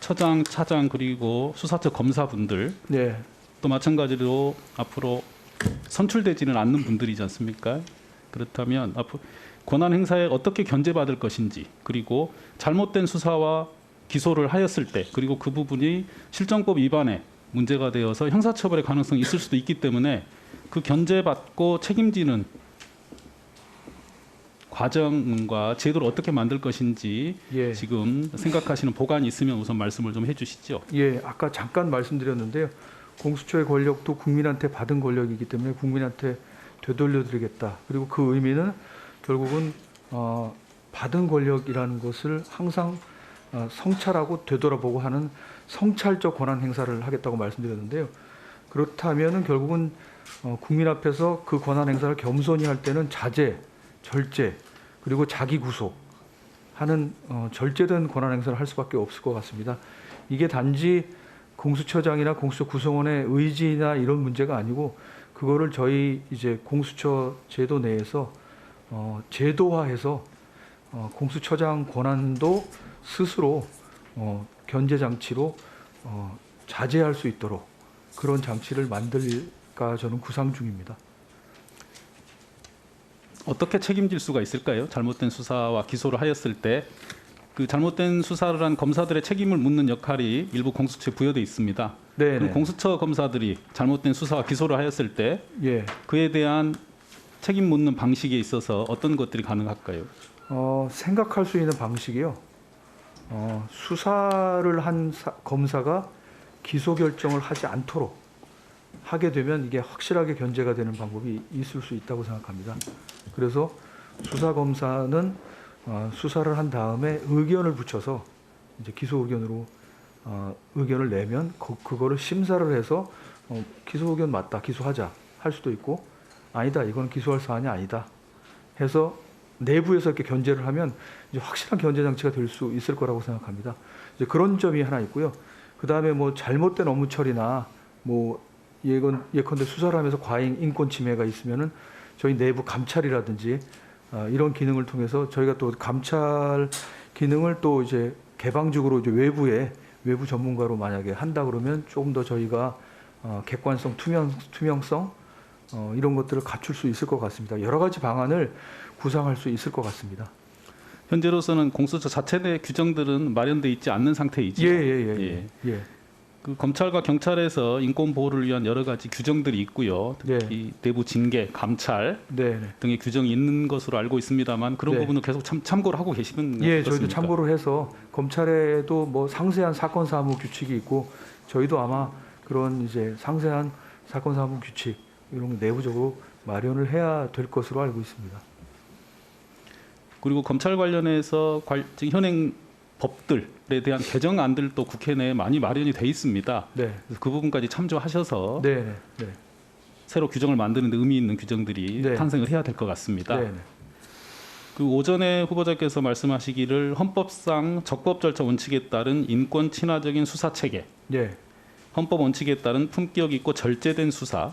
처장, 차장 그리고 수사처 검사분들 네. 또 마찬가지로 앞으로 선출되지는 않는 분들이지 않습니까? 그렇다면 앞으로 권한 행사에 어떻게 견제받을 것인지 그리고 잘못된 수사와 기소를 하였을 때 그리고 그 부분이 실정법 위반에 문제가 되어서 형사처벌의 가능성이 있을 수도 있기 때문에 그 견제받고 책임지는 과정과 제도를 어떻게 만들 것인지 예. 지금 생각하시는 보관이 있으면 우선 말씀을 좀 해주시죠. 예, 아까 잠깐 말씀드렸는데요. 공수처의 권력도 국민한테 받은 권력이기 때문에 국민한테 되돌려드리겠다. 그리고 그 의미는 결국은 받은 권력이라는 것을 항상 성찰하고 되돌아보고 하는 성찰적 권한 행사를 하겠다고 말씀드렸는데요. 그렇다면은 결국은 국민 앞에서 그 권한 행사를 겸손히 할 때는 자제, 절제, 그리고 자기 구속하는 절제된 권한 행사를 할 수밖에 없을 것 같습니다. 이게 단지 공수처장이나 공수처 구성원의 의지나 이런 문제가 아니고 그거를 저희 이제 공수처 제도 내에서 제도화해서 공수처장 권한도 스스로 견제 장치로 자제할 수 있도록 그런 장치를 만들까 저는 구상 중입니다. 어떻게 책임질 수가 있을까요? 잘못된 수사와 기소를 하였을 때 그 잘못된 수사를 한 검사들의 책임을 묻는 역할이 일부 공수처에 부여돼 있습니다. 네. 그럼 공수처 검사들이 잘못된 수사와 기소를 하였을 때 예. 그에 대한 책임 묻는 방식에 있어서 어떤 것들이 가능할까요? 생각할 수 있는 방식이요. 수사를 한 검사가 기소 결정을 하지 않도록 하게 되면 이게 확실하게 견제가 되는 방법이 있을 수 있다고 생각합니다. 그래서 수사 검사는 수사를 한 다음에 의견을 붙여서 이제 기소 의견으로 의견을 내면 그거를 심사를 해서 기소 의견 맞다, 기소하자 할 수도 있고 아니다, 이건 기소할 사안이 아니다 해서 내부에서 이렇게 견제를 하면 이제 확실한 견제 장치가 될 수 있을 거라고 생각합니다. 이제 그런 점이 하나 있고요. 그 다음에 뭐 잘못된 업무 처리나 뭐 예컨대 수사를 하면서 과잉 인권 침해가 있으면은 저희 내부 감찰이라든지 이런 기능을 통해서 저희가 또 감찰 기능을 또 이제 개방적으로 이제 외부 전문가로 만약에 한다 그러면 조금 더 저희가 객관성, 투명성 이런 것들을 갖출 수 있을 것 같습니다. 여러 가지 방안을 구상할 수 있을 것 같습니다. 현재로서는 공수처 자체 내 규정들은 마련돼 있지 않는 상태이죠. 예. 그 검찰과 경찰에서 인권 보호를 위한 여러 가지 규정들이 있고요. 특히 내부 징계, 감찰 등의 규정이 있는 것으로 알고 있습니다만 그런 부분은 계속 참고를 하고 계시는 예, 어떻습니까? 저희도 참고를 해서 검찰에도 뭐 상세한 사건 사무 규칙이 있고 저희도 아마 그런 이제 상세한 사건 사무 규칙 이런 거 내부적으로 마련을 해야 될 것으로 알고 있습니다. 그리고 검찰 관련해서 현행 법들에 대한 개정안들도 국회 내에 많이 마련이 돼 있습니다. 그래서 그 부분까지 참조하셔서 새로 규정을 만드는 데 의미 있는 규정들이 탄생을 해야 될 것 같습니다. 그 오전에 후보자께서 말씀하시기를 헌법상 적법 절차 원칙에 따른 인권 친화적인 수사 체계, 헌법 원칙에 따른 품격 있고 절제된 수사,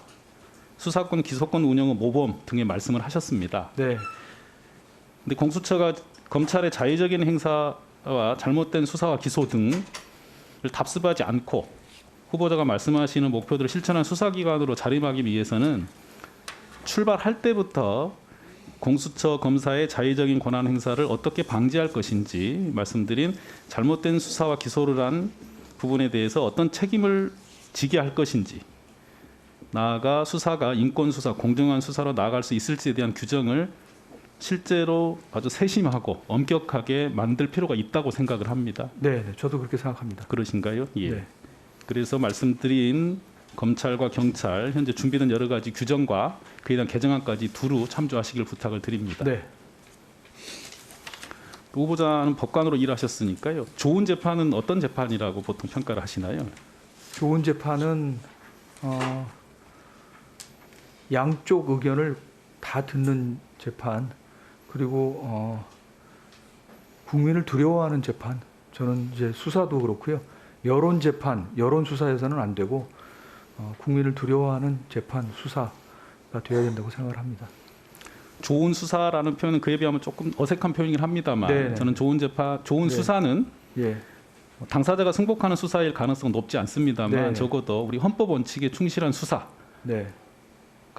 수사권 기소권 운영의 모범 등의 말씀을 하셨습니다. 근데 공수처가 검찰의 자의적인 행사와 잘못된 수사와 기소 등을 답습하지 않고 후보자가 말씀하시는 목표들을 실천한 수사기관으로 자림하기 위해서는 출발할 때부터 공수처 검사의 자의적인 권한 행사를 어떻게 방지할 것인지 말씀드린 잘못된 수사와 기소를 한 부분에 대해서 어떤 책임을 지게 할 것인지, 나아가 수사가 인권수사, 공정한 수사로 나아갈 수 있을지에 대한 규정을 실제로 아주 세심하고 엄격하게 만들 필요가 있다고 생각을 합니다. 저도 그렇게 생각합니다. 그러신가요? 그래서 말씀드린 검찰과 경찰 현재 준비된 여러 가지 규정과 그에 대한 개정안까지 두루 참조하시길 부탁을 드립니다. 후보자는 법관으로 일하셨으니까요. 좋은 재판은 어떤 재판이라고 보통 평가를 하시나요? 좋은 재판은 양쪽 의견을 다 듣는 재판, 그리고 국민을 두려워하는 재판. 저는 이제 수사도 그렇고요. 여론 재판, 여론 수사에서는 안 되고 국민을 두려워하는 재판, 수사가 되어야 된다고 생각을 합니다. 좋은 수사라는 표현은 그에 비하면 조금 어색한 표현이긴 합니다만 저는 좋은 재판, 좋은 수사는 당사자가 승복하는 수사일 가능성은 높지 않습니다만 적어도 우리 헌법 원칙에 충실한 수사가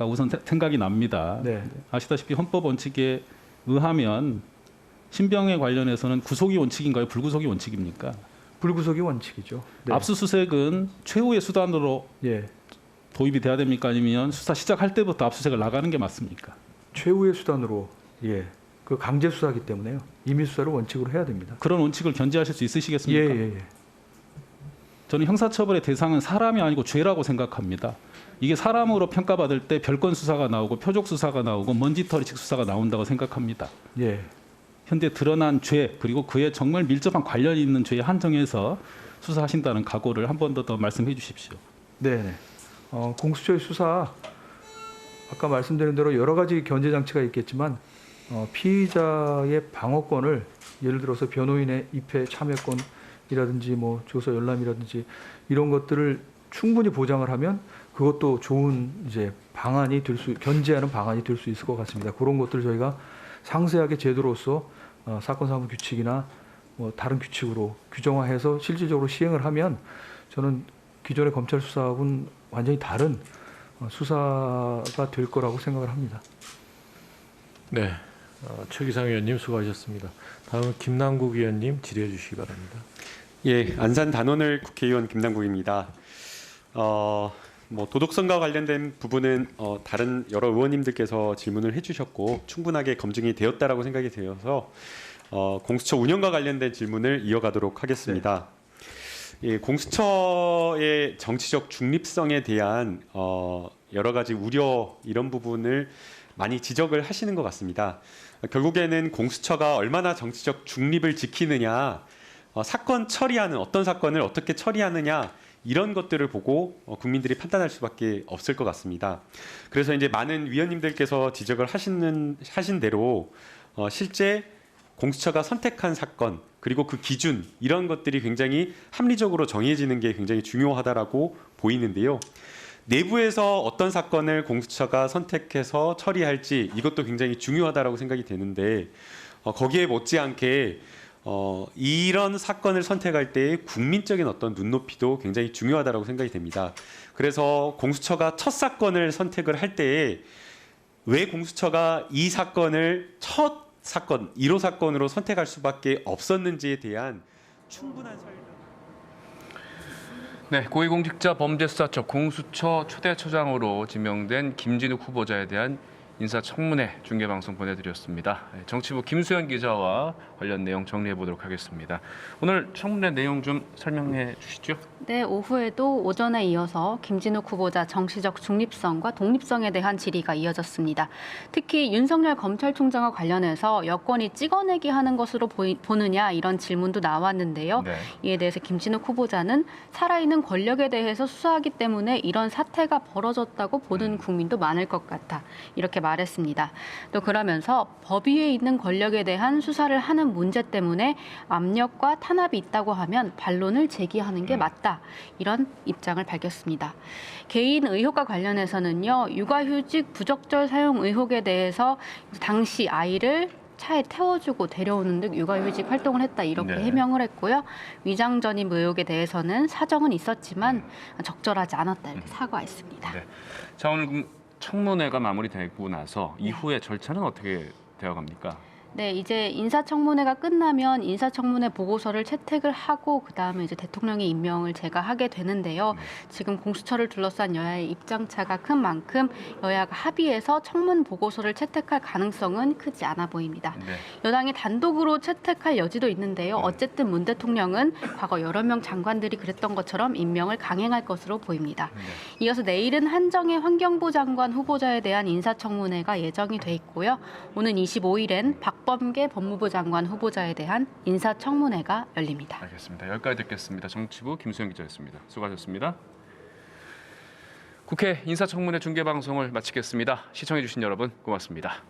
우선 생각이 납니다. 아시다시피 헌법 원칙에 의하면 신병에 관련해서는 구속이 원칙인가요? 불구속이 원칙입니까? 불구속이 원칙이죠. 압수수색은 최후의 수단으로 도입이 돼야 됩니까? 아니면 수사 시작할 때부터 압수수색을 나가는 게 맞습니까? 최후의 수단으로 그 강제 수사기 때문에요. 임의 수사를 원칙으로 해야 됩니다. 그런 원칙을 견지하실 수 있으시겠습니까? 저는 형사처벌의 대상은 사람이 아니고 죄라고 생각합니다. 이게 사람으로 평가받을 때 별건 수사가 나오고 표적 수사가 나오고 먼지털이식 수사가 나온다고 생각합니다. 현재 드러난 죄 그리고 그에 정말 밀접한 관련이 있는 죄에 한정해서 수사하신다는 각오를 한 번 더 말씀해 주십시오. 공수처의 수사 아까 말씀드린 대로 여러 가지 견제 장치가 있겠지만 피의자의 방어권을 예를 들어서 변호인의 입회 참여권이라든지 뭐 조서 열람이라든지 이런 것들을 충분히 보장을 하면 그것도 좋은 이제 방안이 견제하는 방안이 될 수 있을 것 같습니다. 그런 것들 저희가 상세하게 제도로서 사건 사무 규칙이나 뭐 다른 규칙으로 규정화해서 실질적으로 시행을 하면 저는 기존의 검찰 수사하고는 완전히 다른 수사가 될 거라고 생각을 합니다. 최기상 의원님 수고하셨습니다. 다음은 김남국 의원님 질의해 주시기 바랍니다. 안산 단원을 국회의원 김남국입니다. 도덕성과 관련된 부분은 다른 여러 의원님들께서 질문을 해주셨고 충분하게 검증이 되었다라고 생각이 되어서 공수처 운영과 관련된 질문을 이어가도록 하겠습니다. 예, 공수처의 정치적 중립성에 대한 여러 가지 우려 이런 부분을 많이 지적을 하시는 것 같습니다. 결국에는 공수처가 얼마나 정치적 중립을 지키느냐, 사건 처리하는 어떤 사건을 어떻게 처리하느냐 이런 것들을 보고 국민들이 판단할 수밖에 없을 것 같습니다. 그래서 이제 많은 위원님들께서 지적을 하신 대로 실제 공수처가 선택한 사건 그리고 그 기준 이런 것들이 굉장히 합리적으로 정해지는 게 굉장히 중요하다라고 보이는데요. 내부에서 어떤 사건을 공수처가 선택해서 처리할지 이것도 굉장히 중요하다라고 생각이 되는데 거기에 못지않게 이런 사건을 선택할 때 국민적인 어떤 눈높이도 굉장히 중요하다라고 생각이 됩니다. 그래서 공수처가 첫 사건을 선택을 할 때에 왜 공수처가 이 사건을 첫 사건, 1호 사건으로 선택할 수밖에 없었는지에 대한 충분한 설명. 네, 고위공직자 범죄수사처 공수처 초대처장으로 지명된 김진욱 후보자에 대한 인사청문회 중계방송 보내드렸습니다. 정치부 김수현 기자와 관련 내용 정리해 보도록 하겠습니다. 오늘 청문회 내용 좀 설명해 주시죠. 네, 오후에도 오전에 이어서 김진욱 후보자 정치적 중립성과 독립성에 대한 질의가 이어졌습니다. 특히 윤석열 검찰총장과 관련해서 여권이 찍어내기 하는 것으로 보느냐 이런 질문도 나왔는데요. 네. 이에 대해서 김진욱 후보자는 살아있는 권력에 대해서 수사하기 때문에 이런 사태가 벌어졌다고 보는 국민도 많을 것 같아 이렇게 말했습니다. 또 그러면서 법 위에 있는 권력에 대한 수사를 하는 문제 때문에 압력과 탄압이 있다고 하면 반론을 제기하는 게 맞다. 이런 입장을 밝혔습니다. 개인 의혹과 관련해서는요. 육아휴직 부적절 사용 의혹에 대해서 당시 아이를 차에 태워주고 데려오는 등 육아휴직 활동을 했다 이렇게 네. 해명을 했고요. 위장 전입 의혹에 대해서는 사정은 있었지만 적절하지 않았다 이렇게 사과했습니다. 네. 자, 오늘 청문회가 마무리되고 나서 이후의 절차는 어떻게 되어갑니까? 네, 이제 인사청문회가 끝나면 인사청문회 보고서를 채택을 하고 그다음에 이제 대통령의 임명을 제가 하게 되는데요. 지금 공수처를 둘러싼 여야의 입장차가 큰 만큼 여야가 합의해서 청문 보고서를 채택할 가능성은 크지 않아 보입니다. 네. 여당이 단독으로 채택할 여지도 있는데요. 어쨌든 문 대통령은 과거 여러 명 장관들이 그랬던 것처럼 임명을 강행할 것으로 보입니다. 이어서 내일은 한정혜 환경부 장관 후보자에 대한 인사청문회가 예정이 돼 있고요. 오는 25일엔 박범계 법무부 장관 후보자에 대한 인사청문회가 열립니다. 알겠습니다. 여기까지 듣겠습니다. 정치부 김수영 기자였습니다. 수고하셨습니다. 국회 인사청문회 중계방송을 마치겠습니다. 시청해주신 여러분 고맙습니다.